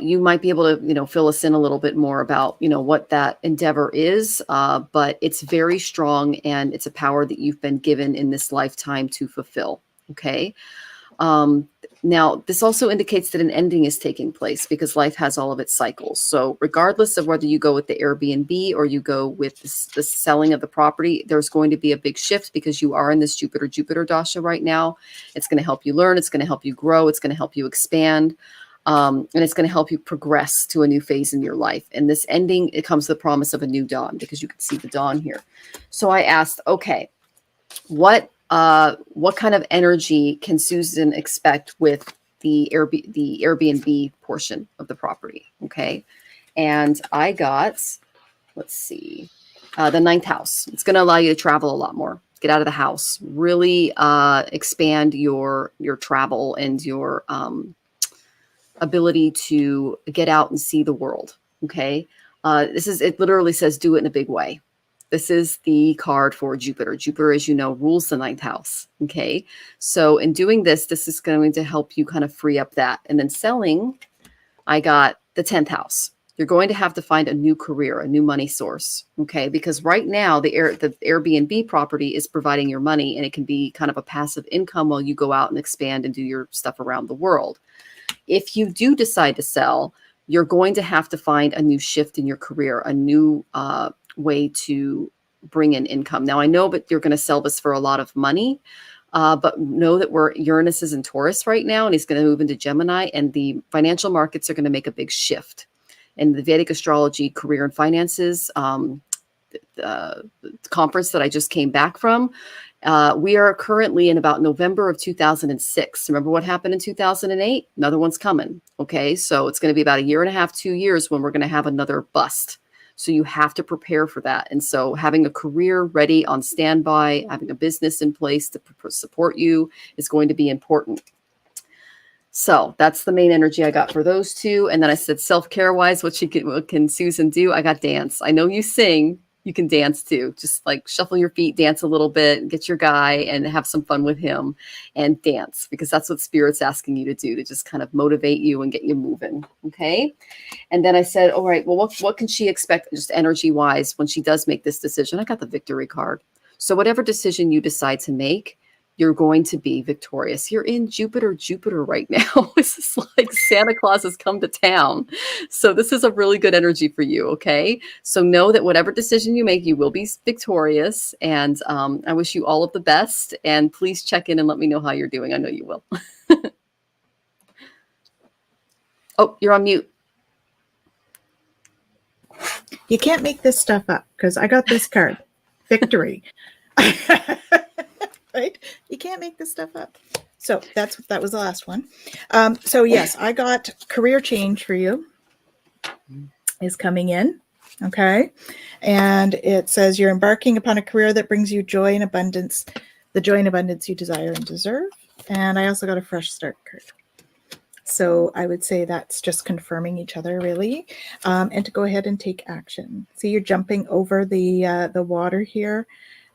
You might be able to, fill us in a little bit more about, what that endeavor is. But it's very strong, and it's a power that you've been given in this lifetime to fulfill. Okay. Now, this also indicates that an ending is taking place, because life has all of its cycles. So regardless of whether you go with the Airbnb or you go with the selling of the property, there's going to be a big shift, because you are in this Jupiter dasha right now. It's going to help you learn. It's going to help you grow. It's going to help you expand. And it's going to help you progress to a new phase in your life. And this ending, it comes the promise of a new dawn, because you can see the dawn here. So I asked, okay, what kind of energy can Susan expect with the Airbnb portion of the property? Okay. And I got, let's see, the 9th house. It's going to allow you to travel a lot more, get out of the house, really expand your travel and your ability to get out and see the world. Okay. It literally says, do it in a big way. This is the card for Jupiter. Jupiter, as you know, rules the 9th house. Okay. So in doing this is going to help you kind of free up that. And then selling, I got the 10th house. You're going to have to find a new career, a new money source. Okay. Because right now the Airbnb property is providing your money, and it can be kind of a passive income while you go out and expand and do your stuff around the world. If you do decide to sell, you're going to have to find a new shift in your career, a new way to bring in income. Now, I know that you're going to sell this for a lot of money, but know that Uranus is in Taurus right now, and he's going to move into Gemini, and the financial markets are going to make a big shift. In the Vedic astrology, career and finances, conference that I just came back from. We are currently in about November of 2006. Remember what happened in 2008? Another one's coming. Okay. So it's going to be about a year and a half, 2 years when we're going to have another bust. So you have to prepare for that. And so having a career ready on standby, having a business in place to support you is going to be important. So that's the main energy I got for those two. And then I said self-care wise, what can Susan do? I got dance. I know you sing. You can dance too. Just like shuffle your feet, dance a little bit, get your guy and have some fun with him and dance, because that's what Spirit's asking you to do, to just kind of motivate you and get you moving. Okay. And then I said, all right, well, what can she expect just energy wise when she does make this decision? I got the victory card. So whatever decision you decide to make, you're going to be victorious. You're in Jupiter right now. This is like Santa Claus has come to town. So this is a really good energy for you, okay? So know that whatever decision you make, you will be victorious. And I wish you all of the best. And please check in and let me know how you're doing. I know you will. Oh, you're on mute. You can't make this stuff up, because I got this card, victory. Right? You can't make this stuff up. So that was the last one. So yes, I got career change for you is coming in. Okay. And it says you're embarking upon a career that brings you joy and abundance, the joy and abundance you desire and deserve. And I also got a fresh start card. So I would say that's just confirming each other, really, and to go ahead and take action. See, you're jumping over the water here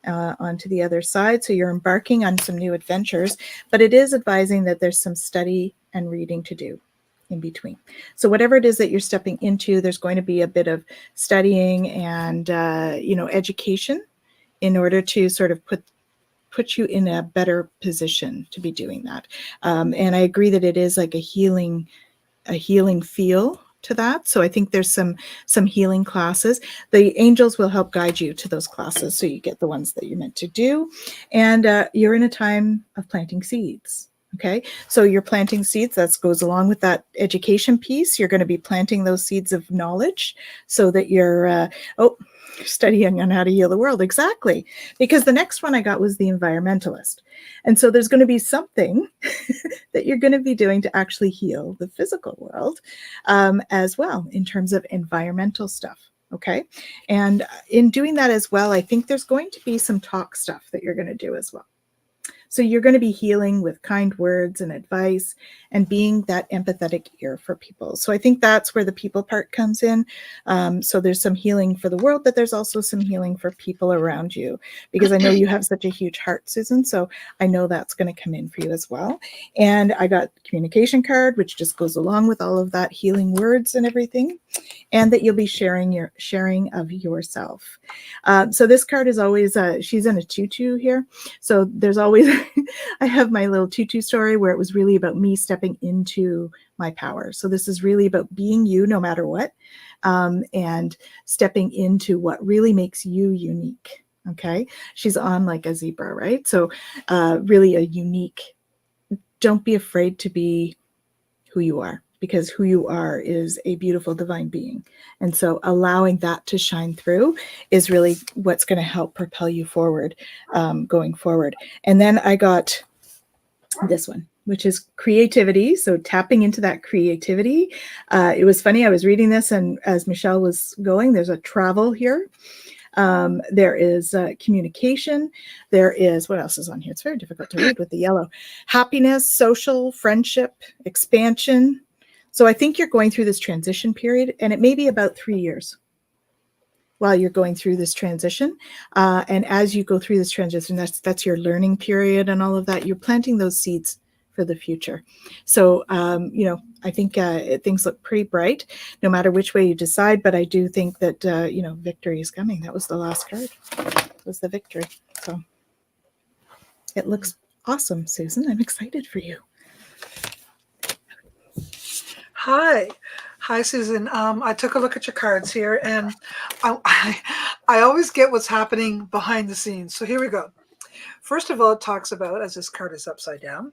onto the other side. So you're embarking on some new adventures, but it is advising that there's some study and reading to do in between. So whatever it is that you're stepping into, there's going to be a bit of studying and, education in order to sort of put you in a better position to be doing that. And I agree that it is like a healing feel to that. So I think there's some healing classes. The angels will help guide you to those classes, so you get the ones that you're meant to do. And you're in a time of planting seeds. Okay, so you're planting seeds. That goes along with that education piece. You're going to be planting those seeds of knowledge so that you're studying on how to heal the world. Exactly. Because the next one I got was the environmentalist. And so there's going to be something that you're going to be doing to actually heal the physical world as well, in terms of environmental stuff. Okay. And in doing that as well, I think there's going to be some talk stuff that you're going to do as well. So you're going to be healing with kind words and advice and being that empathetic ear for people. So I think that's where the people part comes in. So there's some healing for the world, but there's also some healing for people around you, because I know you have such a huge heart, Susan. So I know that's going to come in for you as well. And I got communication card, which just goes along with all of that healing words and everything. And that you'll be sharing of yourself. So this card is always, she's in a tutu here. So there's always, I have my little tutu story where it was really about me stepping into my power. So this is really about being you no matter what, and stepping into what really makes you unique. Okay. She's on like a zebra, right? So really a unique, don't be afraid to be who you are, because who you are is a beautiful divine being. And so allowing that to shine through is really what's going to help propel you forward, going forward. And then I got this one, which is creativity. So tapping into that creativity. It was funny. I was reading this, and as Michelle was going, there's a travel here. There is communication. There is, what else is on here? It's very difficult to read with the yellow. Happiness, social, friendship, expansion. So I think you're going through this transition period, and it may be about 3 years while you're going through this transition. And as you go through this transition, that's your learning period and all of that. You're planting those seeds for the future. So, I think things look pretty bright no matter which way you decide. But I do think that, victory is coming. That was the last card. It was the victory. So it looks awesome, Susan. I'm excited for you. Hi, Susan. I took a look at your cards here, and I always get what's happening behind the scenes. So here we go. First of all, it talks about, as this card is upside down,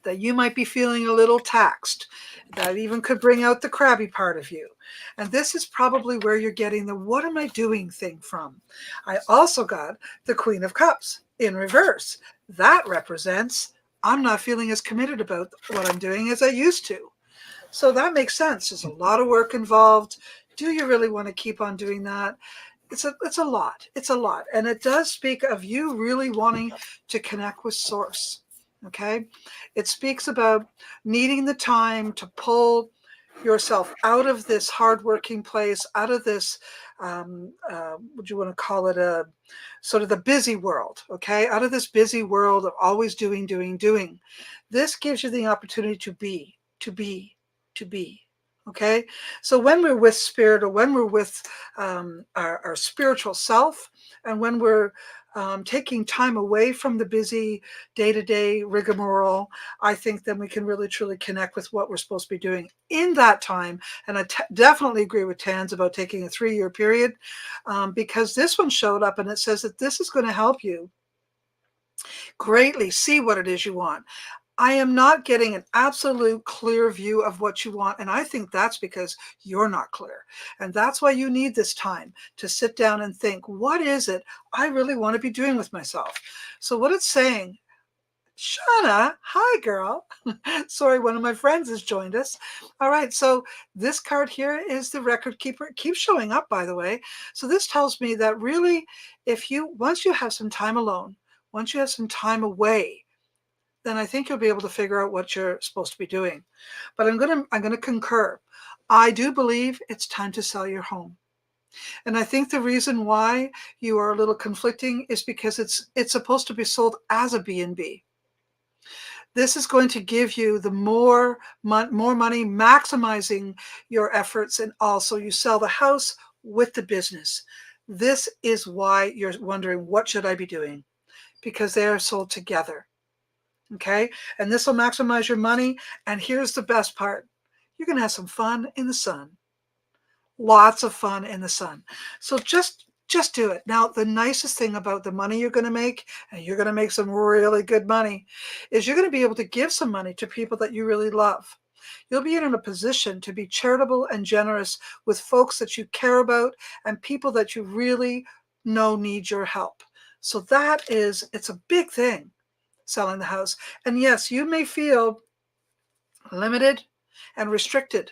that you might be feeling a little taxed. That even could bring out the crabby part of you. And this is probably where you're getting the what am I doing thing from. I also got the Queen of Cups in reverse. That represents I'm not feeling as committed about what I'm doing as I used to. So that makes sense. There's a lot of work involved. Do you really want to keep on doing that? It's a lot. It's a lot. And it does speak of you really wanting to connect with source. Okay. It speaks about needing the time to pull yourself out of this hardworking place, out of this, would you want to call it a sort of the busy world, okay? Out of this busy world of always doing, doing, doing. This gives you the opportunity to be, to be, to be. Okay, so when we're with spirit, or when we're with our spiritual self, and when we're taking time away from the busy day-to-day rigmarole, I think then we can really truly connect with what we're supposed to be doing in that time. And I definitely agree with Tans about taking a 3-year period, because this one showed up and it says that this is going to help you greatly see what it is you want. I am not getting an absolute clear view of what you want. And I think that's because you're not clear. And that's why you need this time to sit down and think, what is it I really want to be doing with myself? So what it's saying, Shauna, hi girl. Sorry, one of my friends has joined us. All right, so this card here is the record keeper. It keeps showing up, by the way. So this tells me that really, once you have some time alone, once you have some time away, then I think you'll be able to figure out what you're supposed to be doing. But I'm gonna concur. I do believe it's time to sell your home. And I think the reason why you are a little conflicting is because it's supposed to be sold as a B&B. This is going to give you the more money, maximizing your efforts, and also you sell the house with the business. This is why you're wondering, what should I be doing? Because they are sold together. Okay, and this will maximize your money. And here's the best part. You're going to have some fun in the sun. Lots of fun in the sun. So just do it. Now, the nicest thing about the money you're going to make, and you're going to make some really good money, is you're going to be able to give some money to people that you really love. You'll be in a position to be charitable and generous with folks that you care about and people that you really know need your help. So it's a big thing, selling the house. And yes, you may feel limited and restricted.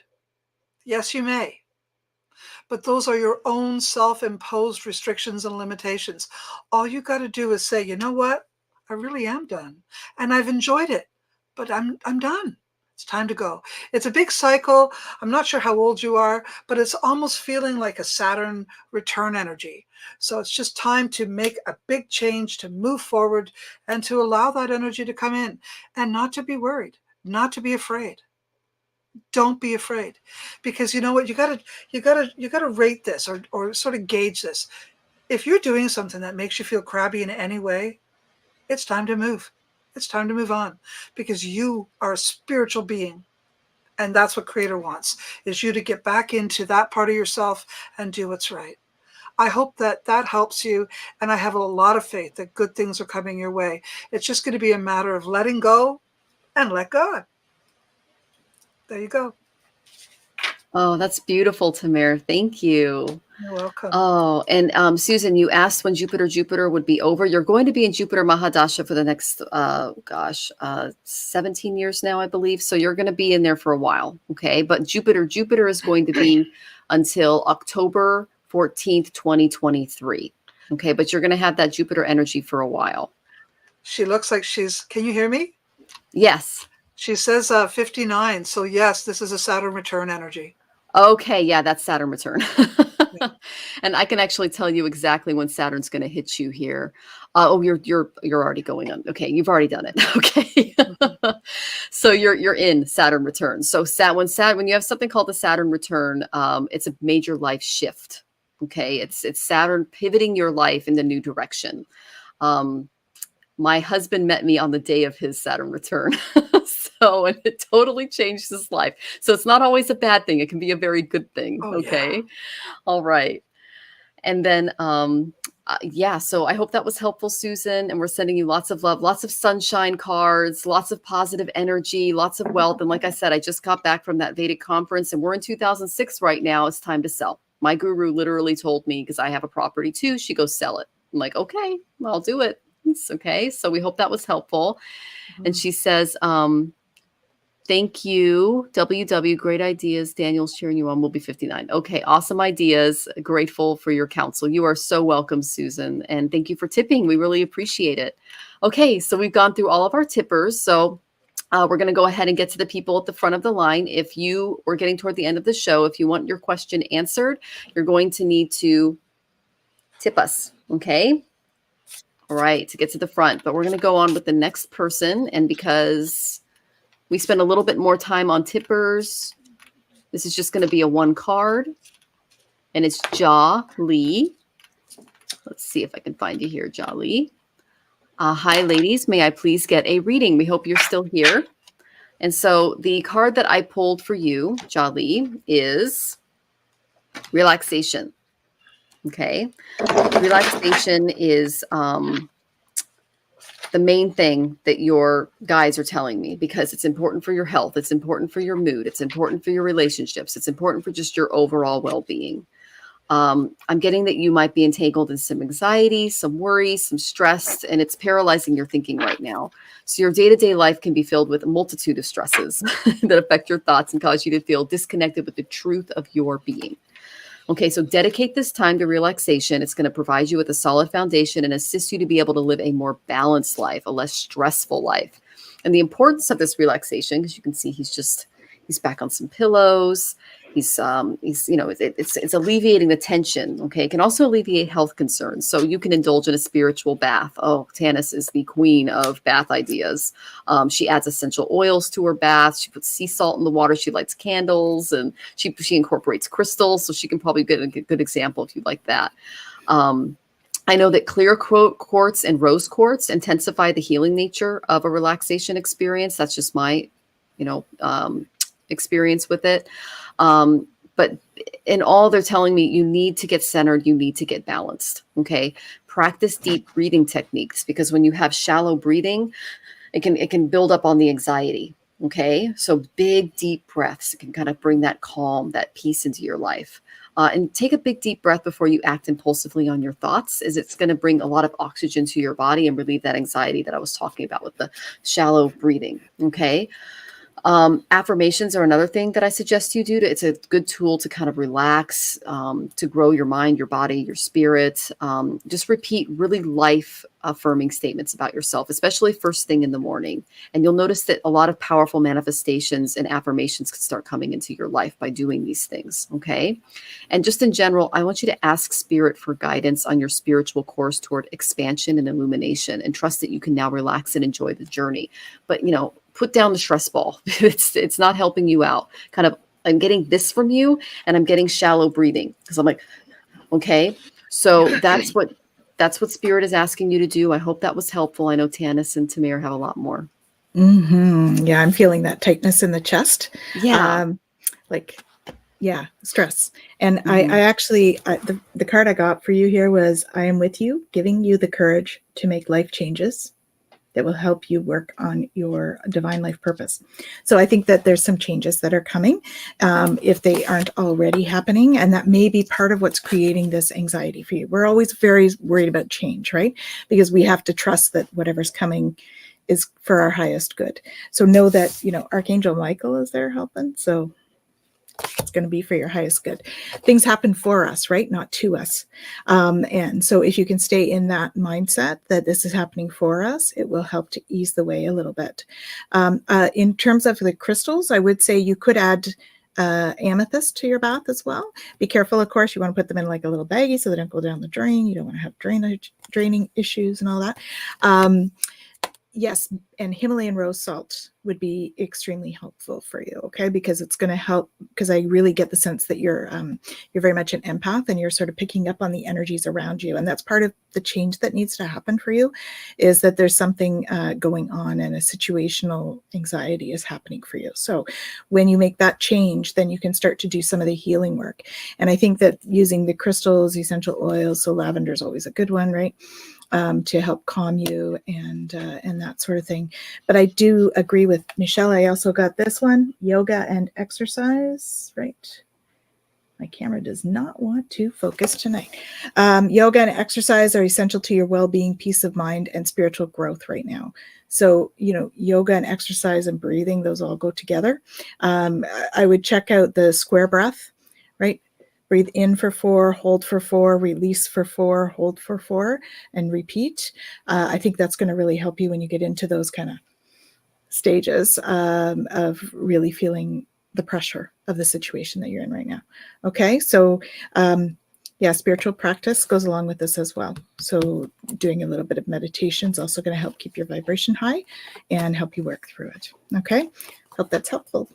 Yes, you may. But those are your own self-imposed restrictions and limitations. All you got to do is say, you know what? I really am done. And I've enjoyed it, but I'm done. It's time to go. It's a big cycle. I'm not sure how old you are, but it's almost feeling like a Saturn return energy. So it's just time to make a big change, to move forward, and to allow that energy to come in, and not to be worried, not to be afraid. Don't be afraid, because you know what? You gotta rate this, or sort of gauge this. If you're doing something that makes you feel crabby in any way, it's time to move. It's time to move on, because you are a spiritual being. And that's what Creator wants, is you to get back into that part of yourself and do what's right. I hope that helps you. And I have a lot of faith that good things are coming your way. It's just going to be a matter of letting go and let God. There you go. Oh, that's beautiful, Tamir. Thank you. You're welcome. Oh, and Susan, you asked when Jupiter would be over. You're going to be in Jupiter Mahadasha for the next, 17 years now, I believe. So you're going to be in there for a while. Okay. But Jupiter is going to be until October 14th, 2023. Okay. But you're going to have that Jupiter energy for a while. She looks like can you hear me? Yes. She says 59. So yes, this is a Saturn return energy. Okay, yeah, that's Saturn return. And I can actually tell you exactly when Saturn's going to hit you here. You're already going on. Okay, you've already done it. Okay. So you're in Saturn return. So when you have something called the Saturn return, it's a major life shift. Okay, it's Saturn pivoting your life in the new direction. My husband met me on the day of his Saturn return. And it totally changed his life. So it's not always a bad thing. It can be a very good thing. Oh, okay. Yeah. All right. And then yeah, so I hope that was helpful, Susan. And we're sending you lots of love, lots of sunshine cards, lots of positive energy, lots of wealth. And like I said, I just got back from that Vedic conference and we're in 2006 right now. It's time to sell. My guru literally told me, because I have a property too, she goes sell it. I'm like, okay, I'll do it. It's okay. So we hope that was helpful. And she says, thank you, WW. Great ideas. Daniel's cheering you on. We'll be 59. Okay, awesome ideas. Grateful for your counsel. You are so welcome, Susan. And thank you for tipping. We really appreciate it. Okay, so we've gone through all of our tippers. So we're going to go ahead and get to the people at the front of the line. If you are getting toward the end of the show, if you want your question answered, you're going to need to tip us. Okay. All right, to get to the front. But we're going to go on with the next person. And because we spend a little bit more time on tippers, this is just going to be a one card. And it's Ja Lee. Let's see if I can find you here, Ja Lee. Hi, ladies. May I please get a reading? We hope you're still here. And so the card that I pulled for you, Ja Lee, is relaxation. Okay. Relaxation is the main thing that your guides are telling me, because it's important for your health. It's important for your mood. It's important for your relationships. It's important for just your overall well-being. I'm getting that you might be entangled in some anxiety, some worry, some stress, and it's paralyzing your thinking right now. So your day-to-day life can be filled with a multitude of stresses that affect your thoughts and cause you to feel disconnected with the truth of your being. Okay, so dedicate this time to relaxation. It's going to provide you with a solid foundation and assist you to be able to live a more balanced life, a less stressful life. And the importance of this relaxation, because you can see he's back on some pillows. He's it's alleviating the tension. Okay, it can also alleviate health concerns. So you can indulge in a spiritual bath. Oh, Tanys is the queen of bath ideas. She adds essential oils to her bath. She puts sea salt in the water. She lights candles, and she incorporates crystals. So she can probably get a good example if you like that. I know that clear quartz and rose quartz intensify the healing nature of a relaxation experience. That's just my, experience with it. But in all, they're telling me you need to get centered. You need to get balanced. Okay. Practice deep breathing techniques, because when you have shallow breathing, it can build up on the anxiety. Okay. So big, deep breaths can kind of bring that calm, that peace into your life. And take a big, deep breath before you act impulsively on your thoughts, as it's going to bring a lot of oxygen to your body and relieve that anxiety that I was talking about with the shallow breathing. Okay. Affirmations are another thing that I suggest you do. It's a good tool to kind of relax, to grow your mind, your body, your spirit. Just repeat really life affirming statements about yourself, especially first thing in the morning. And you'll notice that a lot of powerful manifestations and affirmations can start coming into your life by doing these things. Okay. And just in general, I want you to ask spirit for guidance on your spiritual course toward expansion and illumination, and trust that you can now relax and enjoy the journey. But, put down the stress ball. It's not helping you out. I'm getting this from you, and I'm getting shallow breathing, because I'm like, okay. So that's what spirit is asking you to do. I hope that was helpful. I know Tanys and Tamir have a lot more. Mm-hmm. Yeah, I'm feeling that tightness in the chest. Yeah. Stress. And I actually, the card I got for you here was, I am with you, giving you the courage to make life changes that will help you work on your divine life purpose. So I think that there's some changes that are coming, if they aren't already happening. And that may be part of what's creating this anxiety for you. We're always very worried about change, right? Because we have to trust that whatever's coming is for our highest good. So know that, Archangel Michael is there helping. So it's going to be for your highest good. Things happen for us, right? Not to us. And so if you can stay in that mindset that this is happening for us, it will help to ease the way a little bit. In terms of the crystals, I would say you could add amethyst to your bath as well. Be careful, of course. You want to put them in like a little baggie so they don't go down the drain. You don't want to have draining issues and all that. Yes, and Himalayan rose salt would be extremely helpful for you, okay? Because it's going to help, because I really get the sense that you're very much an empath, and you're sort of picking up on the energies around you. And that's part of the change that needs to happen for you, is that there's something going on, and a situational anxiety is happening for you. So when you make that change, then you can start to do some of the healing work. And I think that using the crystals, essential oils, so lavender is always a good one, right? To help calm you and that sort of thing. But I do agree with Michelle. I also got this one, yoga and exercise, right? My camera does not want to focus tonight. Yoga and exercise are essential to your well-being, peace of mind, and spiritual growth right now. So, yoga and exercise and breathing, those all go together. I would check out the square breath, right? Breathe in for 4, hold for 4, release for 4, hold for 4, and repeat. I think that's going to really help you when you get into those kind of stages of really feeling the pressure of the situation that you're in right now. Okay, so spiritual practice goes along with this as well. So doing a little bit of meditation is also going to help keep your vibration high and help you work through it. Okay, hope that's helpful.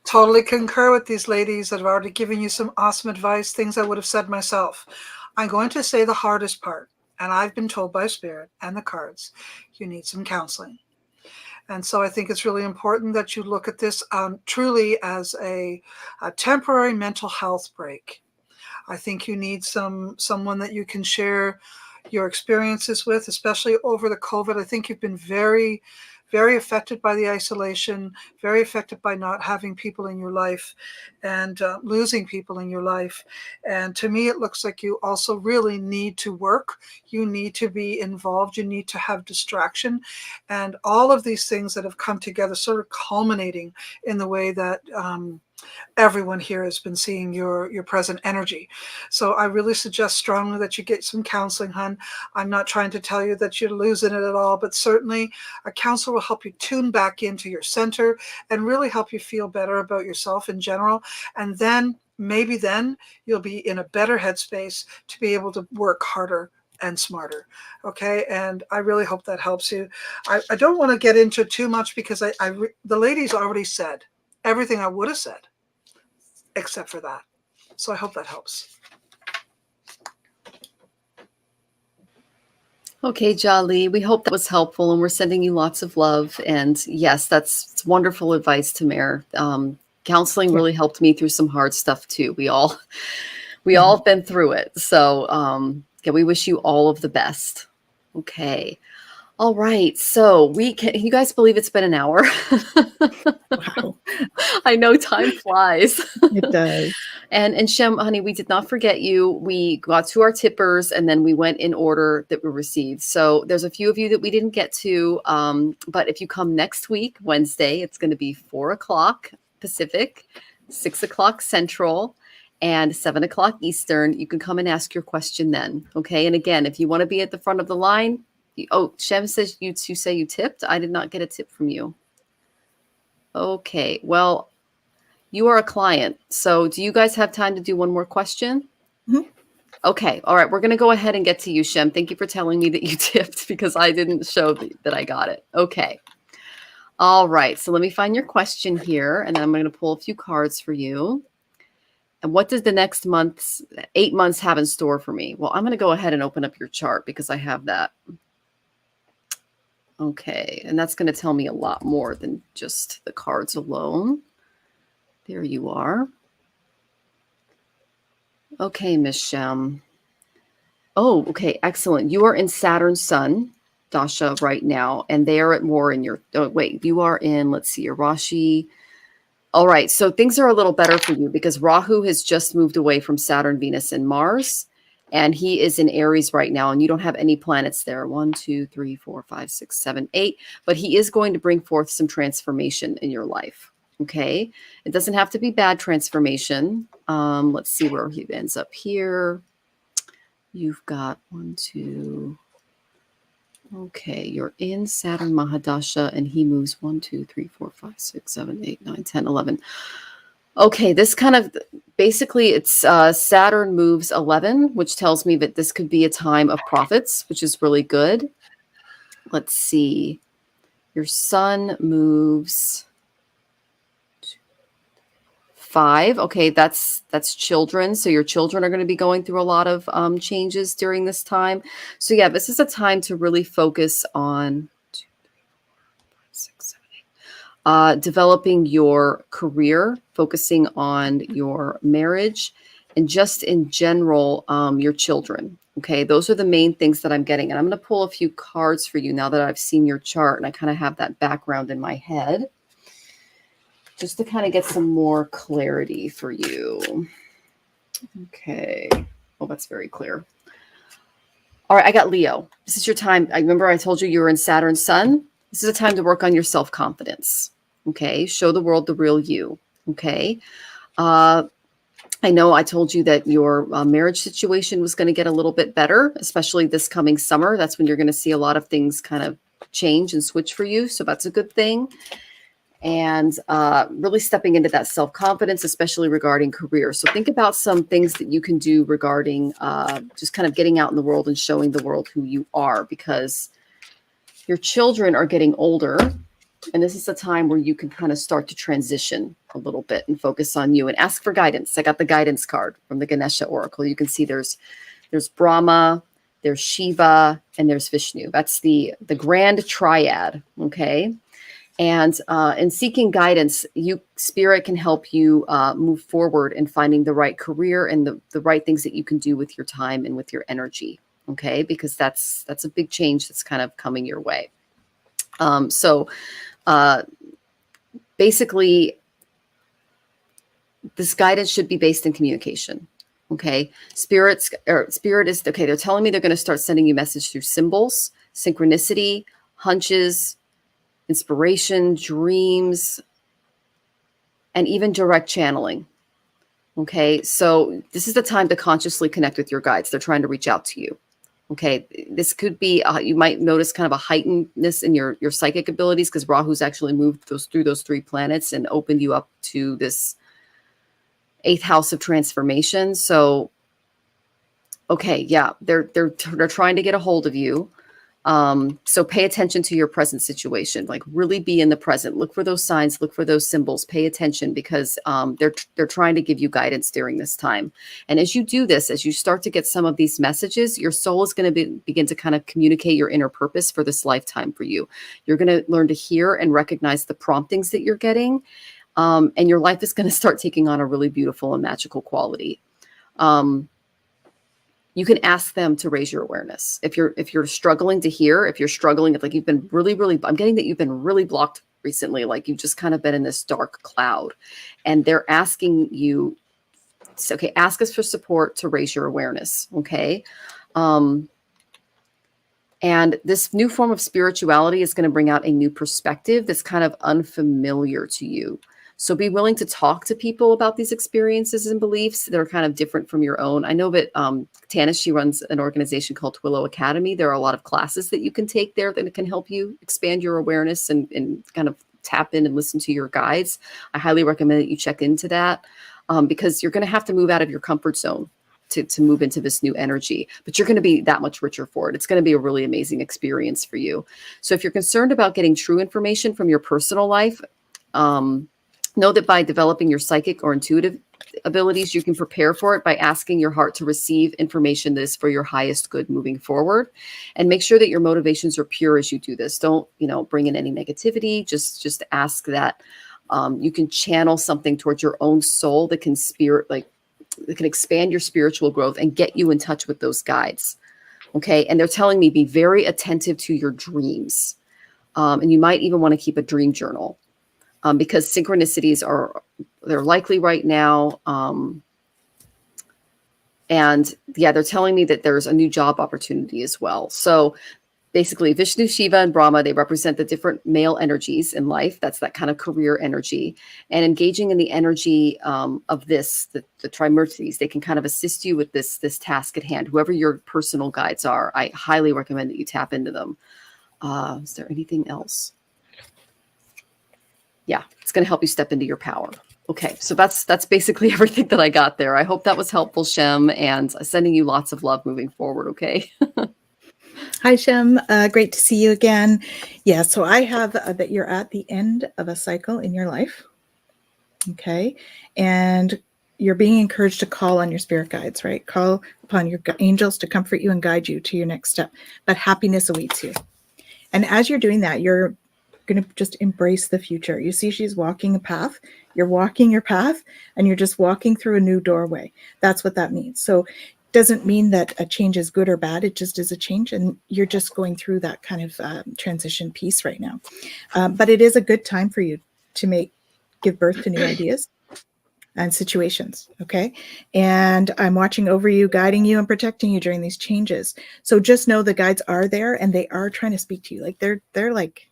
Totally concur with these ladies that have already given you some awesome advice, things I would have said myself. I'm going to say the hardest part, and I've been told by Spirit and the cards, you need some counseling. And so I think it's really important that you look at this truly as a temporary mental health break. I think you need someone that you can share your experiences with, especially over the COVID. I think you've been very, very affected by the isolation, very affected by not having people in your life and losing people in your life. And to me, it looks like you also really need to work. You need to be involved. You need to have distraction. And all of these things that have come together, sort of culminating in the way that everyone here has been seeing your present energy. So I really suggest strongly that you get some counseling, hon. I'm not trying to tell you that you're losing it at all, but certainly a counselor will help you tune back into your center and really help you feel better about yourself in general. And then maybe then you'll be in a better headspace to be able to work harder and smarter. Okay. And I really hope that helps you. I don't want to get into too much because the ladies already said everything I would have said, except for that. So I hope that helps. Okay, Jolly, we hope that was helpful, and we're sending you lots of love. And yes, that's wonderful advice, Tamir. Counseling really helped me through some hard stuff too. We all have been through it. So we wish you all of the best. Okay. All right. So you guys believe it's been an hour? Wow. I know time flies. It does. And Shem, honey, we did not forget you. We got to our tippers, and then we went in order that we received. So there's a few of you that we didn't get to. But if you come next week, Wednesday, it's going to be 4:00 Pacific, 6:00 Central, and 7:00 Eastern. You can come and ask your question then. Okay. And again, if you want to be at the front of the line, Shem says you say you tipped. I did not get a tip from you. Okay. Well, you are a client. So do you guys have time to do one more question? Mm-hmm. Okay. All right. We're going to go ahead and get to you, Shem. Thank you for telling me that you tipped, because I didn't show that I got it. Okay. All right. So let me find your question here, and then I'm going to pull a few cards for you. And what does the next 8 months have in store for me? Well, I'm going to go ahead and open up your chart because I have that. Okay, and that's going to tell me a lot more than just the cards alone. There you are. Okay, Miss Shem. Oh, okay, excellent. You are in Saturn Sun, Dasha, right now, and they are more in your, you are in, let's see, your Rashi. All right, so things are a little better for you because Rahu has just moved away from Saturn, Venus, and Mars. And he is in Aries right now, and you don't have any planets there. 1, 2, 3, 4, 5, 6, 7, 8. But he is going to bring forth some transformation in your life. Okay. It doesn't have to be bad transformation. Let's see where he ends up here. You've got 1, 2. Okay. You're in Saturn Mahadasha, and he moves 1, 2, 3, 4, 5, 6, 7, 8, 9, 10, 11. Okay, this kind of basically it's Saturn moves 11, which tells me that this could be a time of profits, which is really good. let's see, your sun moves 5. Okay, that's children. So your children are going to be going through a lot of changes during this time. So yeah, this is a time to really focus on 2, 3, 4, 5, 6, 7, 8. Developing your career, focusing on your marriage, and just in general, your children. Okay, those are the main things that I'm getting. And I'm going to pull a few cards for you now that I've seen your chart and I kind of have that background in my head, just to kind of get some more clarity for you. Okay. Oh, that's very clear. All right, I got Leo. This is your time. I remember I told you you were in Saturn Sun. This is a time to work on your self-confidence. Okay, show the world the real you. Okay. I know I told you that your marriage situation was going to get a little bit better, especially this coming summer. That's when you're going to see a lot of things kind of change and switch for you. So that's a good thing. And really stepping into that self-confidence, especially regarding career. So think about some things that you can do regarding just kind of getting out in the world and showing the world who you are, because your children are getting older. And this is a time where you can kind of start to transition a little bit and focus on you and ask for guidance. I got the guidance card from the Ganesha Oracle. You can see there's Brahma, there's Shiva, and there's Vishnu. That's the grand triad. Okay. And in seeking guidance, Spirit can help you move forward in finding the right career and the right things that you can do with your time and with your energy. Okay, because that's a big change that's kind of coming your way. So basically, this guidance should be based in communication. Okay, Spirit is okay. They're telling me they're going to start sending you message through symbols, synchronicity, hunches, inspiration, dreams, and even direct channeling. Okay, so this is the time to consciously connect with your guides. They're trying to reach out to you. Okay, this could be, you might notice kind of a heightenedness in your psychic abilities, because Rahu's actually moved through those 3 planets and opened you up to this 8th house of transformation. So, okay, yeah, they're trying to get a hold of you. So pay attention to your present situation, like really be in the present, look for those signs, look for those symbols, pay attention, because they're trying to give you guidance during this time. And as you do this, as you start to get some of these messages, your soul is going to begin to kind of communicate your inner purpose for this lifetime for you. You're going to learn to hear and recognize the promptings that you're getting. And your life is going to start taking on a really beautiful and magical quality. You can ask them to raise your awareness. If you're struggling to hear, if you're struggling, if like you've been really, I'm getting that you've been really blocked recently, like you've just kind of been in this dark cloud, and they're asking you, okay, ask us for support to raise your awareness. Okay. And this new form of spirituality is going to bring out a new perspective that's kind of unfamiliar to you. So be willing to talk to people about these experiences and beliefs that are kind of different from your own. I know that Tanys, she runs an organization called Twillow Academy. There are a lot of classes that you can take there that can help you expand your awareness and kind of tap in and listen to your guides. I highly recommend that you check into that because you're going to have to move out of your comfort zone to move into this new energy, but you're going to be that much richer for it. It's going to be a really amazing experience for you. So if you're concerned about getting true information from your personal life, know that by developing your psychic or intuitive abilities, you can prepare for it by asking your heart to receive information that is for your highest good moving forward. And make sure that your motivations are pure as you do this. Don't, bring in any negativity. Just ask that you can channel something towards your own soul that can that can expand your spiritual growth and get you in touch with those guides. Okay. And they're telling me be very attentive to your dreams. And you might even want to keep a dream journal. Because synchronicities they're likely right now. And yeah, they're telling me that there's a new job opportunity as well. So basically Vishnu, Shiva, and Brahma, they represent the different male energies in life. That's that kind of career energy. And engaging in the energy of the Trimurtis, they can kind of assist you with this task at hand. Whoever your personal guides are, I highly recommend that you tap into them. Is there anything else? Yeah, it's going to help you step into your power. Okay, so that's basically everything that I got there. I hope that was helpful, Shem, and sending you lots of love moving forward, okay? Hi, Shem. Great to see you again. Yeah, so I have that you're at the end of a cycle in your life. Okay. And you're being encouraged to call on your spirit guides, right? Call upon your angels to comfort you and guide you to your next step. But happiness awaits you. And as you're doing that, you're going to just embrace the future. You see, she's walking a path. You're walking your path and you're just walking through a new doorway. That's what that means. So it doesn't mean that a change is good or bad. It just is a change. And you're just going through that kind of transition piece right now. But it is a good time for you to give birth to new ideas and situations. Okay. And I'm watching over you, guiding you and protecting you during these changes. So just know the guides are there and they are trying to speak to you. Like they're like,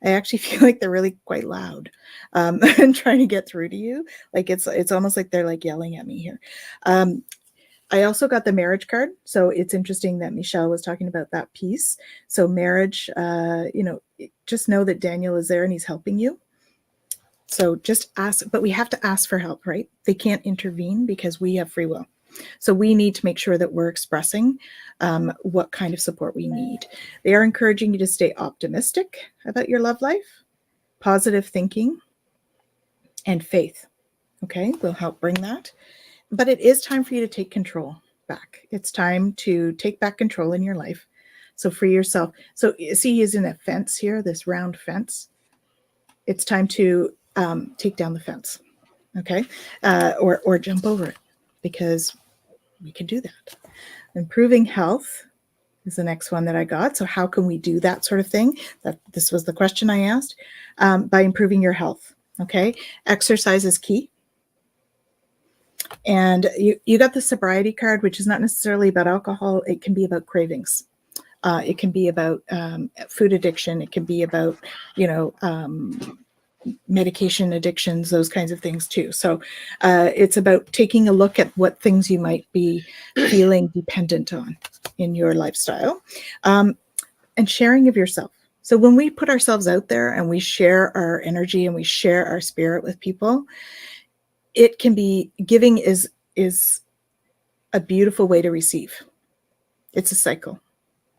I actually feel like they're really quite loud and trying to get through to you. Like it's almost like they're like yelling at me here. I also got the marriage card. So it's interesting that Michelle was talking about that piece. So marriage, just know that Daniel is there and he's helping you. So just ask, but we have to ask for help, right? They can't intervene because we have free will. So we need to make sure that we're expressing what kind of support we need. They are encouraging you to stay optimistic about your love life, positive thinking, and faith. Okay, will help bring that. But it is time for you to take control back. It's time to take back control in your life. So free yourself. So see, he's in a fence here, this round fence. It's time to take down the fence, okay, or jump over it, because we can do that. Improving health is the next one that I got. So how can we do that sort of thing? This was the question I asked. By improving your health, okay. Exercise is key. And you got the sobriety card, which is not necessarily about alcohol. It can be about cravings. It can be about food addiction. It can be about, medication addictions, those kinds of things too. So it's about taking a look at what things you might be feeling dependent on in your lifestyle, and sharing of yourself. So when we put ourselves out there and we share our energy and we share our spirit with people, it can be, giving is a beautiful way to receive. It's a cycle.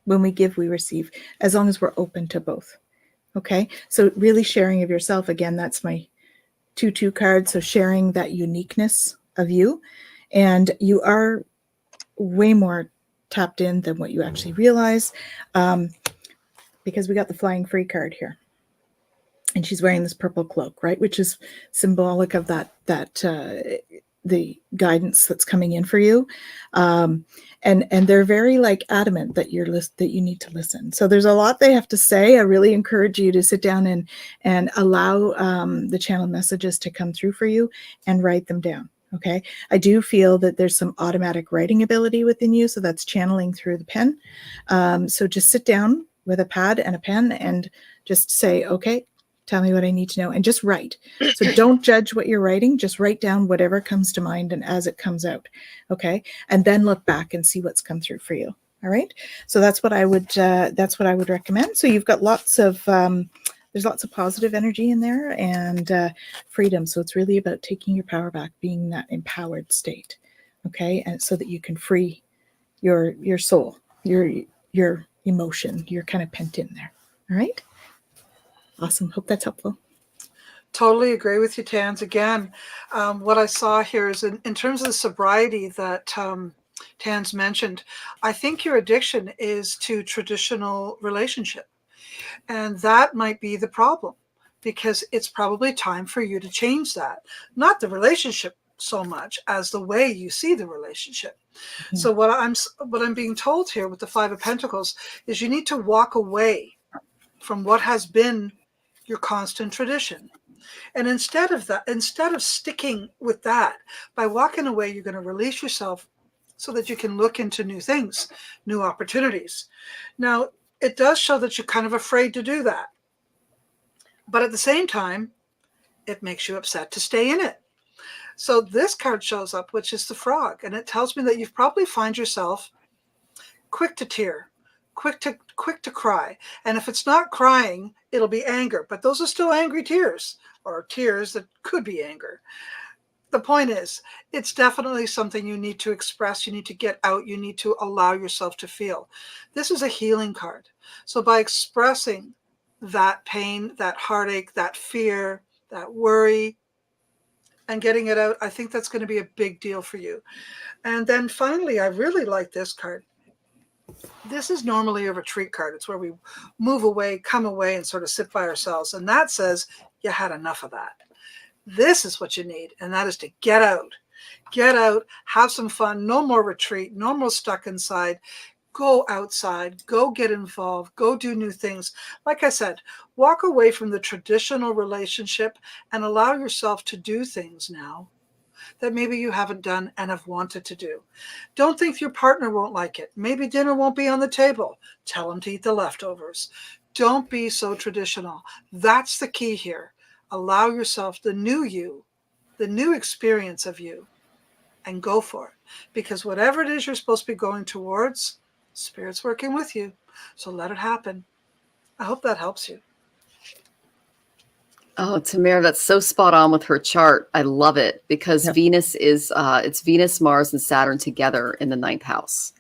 When we give, we receive, as long as we're open to both. Okay, so really sharing of yourself, again, that's my 2-2 card. So sharing that uniqueness of you, and you are way more tapped in than what you actually realize, because we got the flying free card here, and she's wearing this purple cloak, right, which is symbolic of that the guidance that's coming in for you, and they're very like adamant that you need to listen. So there's a lot they have to say. I really encourage you to sit down and allow the channel messages to come through for you and write them down. Okay, I do feel that there's some automatic writing ability within you, so that's channeling through the pen. So just sit down with a pad and a pen and just say, okay, tell me what I need to know, and just write. So don't judge what you're writing. Just write down whatever comes to mind and as it comes out. Okay. And then look back and see what's come through for you. All right. So that's what I would recommend. So you've got lots of, there's lots of positive energy in there, and freedom. So it's really about taking your power back, being that empowered state. Okay. And so that you can free your soul, your emotion, you're kind of pent in there. All right. Awesome. Hope that's helpful. Totally agree with you, Tans. Again, what I saw here is in terms of the sobriety that Tans mentioned, I think your addiction is to traditional relationship. And that might be the problem, because it's probably time for you to change that. Not the relationship so much as the way you see the relationship. Mm-hmm. So what I'm being told here with the Five of Pentacles is you need to walk away from what has been your constant tradition. And instead of sticking with that, by walking away, you're going to release yourself so that you can look into new things, new opportunities. Now, it does show that you're kind of afraid to do that. But at the same time, it makes you upset to stay in it. So this card shows up, which is the frog. And it tells me that you probably find yourself quick to tear, quick to cry. And if it's not crying, it'll be anger. But those are still angry tears, or tears that could be anger. the point is, it's definitely something you need to express. You need to get out. You need to allow yourself to feel. This is a healing card. So by expressing that pain, that heartache, that fear, that worry, and getting it out, I think that's going to be a big deal for you. And then finally, I really like this card. This is normally a retreat card. It's where we move away, come away, and sort of sit by ourselves. And that says you had enough of that. This is what you need, and that is to get out. Get out, have some fun. No more retreat, no more stuck inside. Go outside, go get involved, go do new things. Like I said, walk away from the traditional relationship and allow yourself to do things now that maybe you haven't done and have wanted to do. Don't think your partner won't like it. Maybe dinner won't be on the table. Tell them to eat the leftovers. Don't be so traditional. That's the key here. Allow yourself the new you, the new experience of you, and go for it. Because whatever it is you're supposed to be going towards, Spirit's working with you. So let it happen. I hope that helps you. Oh, Tamara, that's so spot on with her chart. I love it because Venus is, it's Venus, Mars, and Saturn together in the 9th house.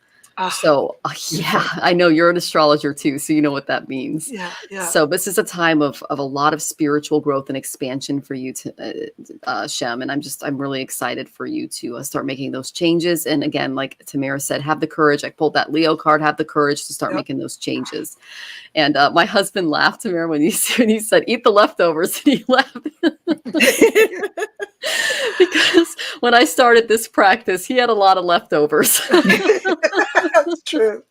So yeah, I know you're an astrologer too, so you know what that means. Yeah. So this is a time of a lot of spiritual growth and expansion for you to, Shem, and I'm really excited for you to start making those changes. And again, like Tamara said, have the courage. I pulled that Leo card. Have the courage to start making those changes. And my husband laughed, Tamara, when he said, "Eat the leftovers," and he laughed. Because when I started this practice, he had a lot of leftovers. That's true.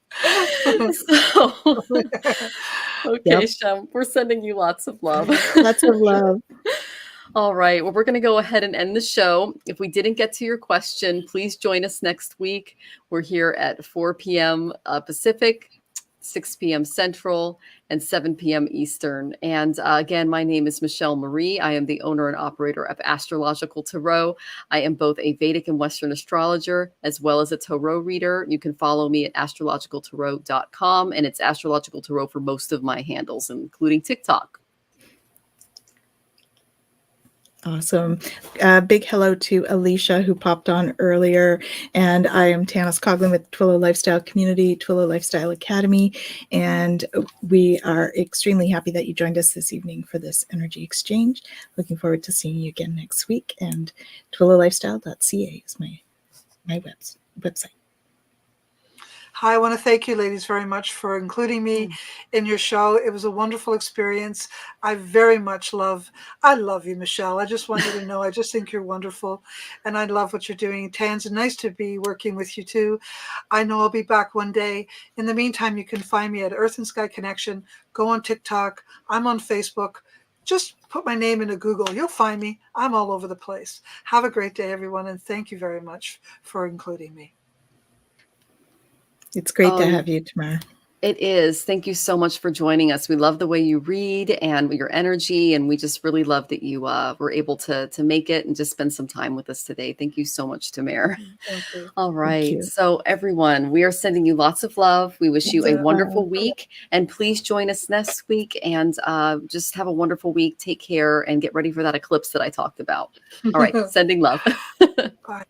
Okay, Shem, we're sending you lots of love. Lots of love. All right. Well, we're going to go ahead and end the show. If we didn't get to your question, please join us next week. We're here at 4 p.m. Pacific, 6 p.m. Central, and 7 p.m. Eastern. And again, my name is Michelle Marie. I am the owner and operator of Astrological Tarot. I am both a Vedic and Western astrologer, as well as a tarot reader. You can follow me at astrologicaltarot.com, and it's Astrological Tarot for most of my handles, including TikTok. Awesome. Big hello to Alicia, who popped on earlier. And I am Tanys Coughlan with Twillow Lifestyle Community, Twillow Lifestyle Academy. And we are extremely happy that you joined us this evening for this energy exchange. Looking forward to seeing you again next week. And twillowlifestyle.ca is my website. Hi, I want to thank you, ladies, very much for including me in your show. It was a wonderful experience. I love you, Michelle. I just want you to know, I just think you're wonderful. And I love what you're doing. Tans, nice to be working with you too. I know I'll be back one day. In the meantime, you can find me at Earth and Sky Connection. Go on TikTok. I'm on Facebook. Just put my name into Google. You'll find me. I'm all over the place. Have a great day, everyone. And thank you very much for including me. It's great to have you, Tamara. It is. Thank you so much for joining us. We love the way you read and your energy, and we just really love that you were able to make it and just spend some time with us today. Thank you so much, Tamara. Thank you. All right. So everyone, we are sending you lots of love. We wish you a wonderful week, and please join us next week and just have a wonderful week. Take care and get ready for that eclipse that I talked about. All right. Sending love. Bye.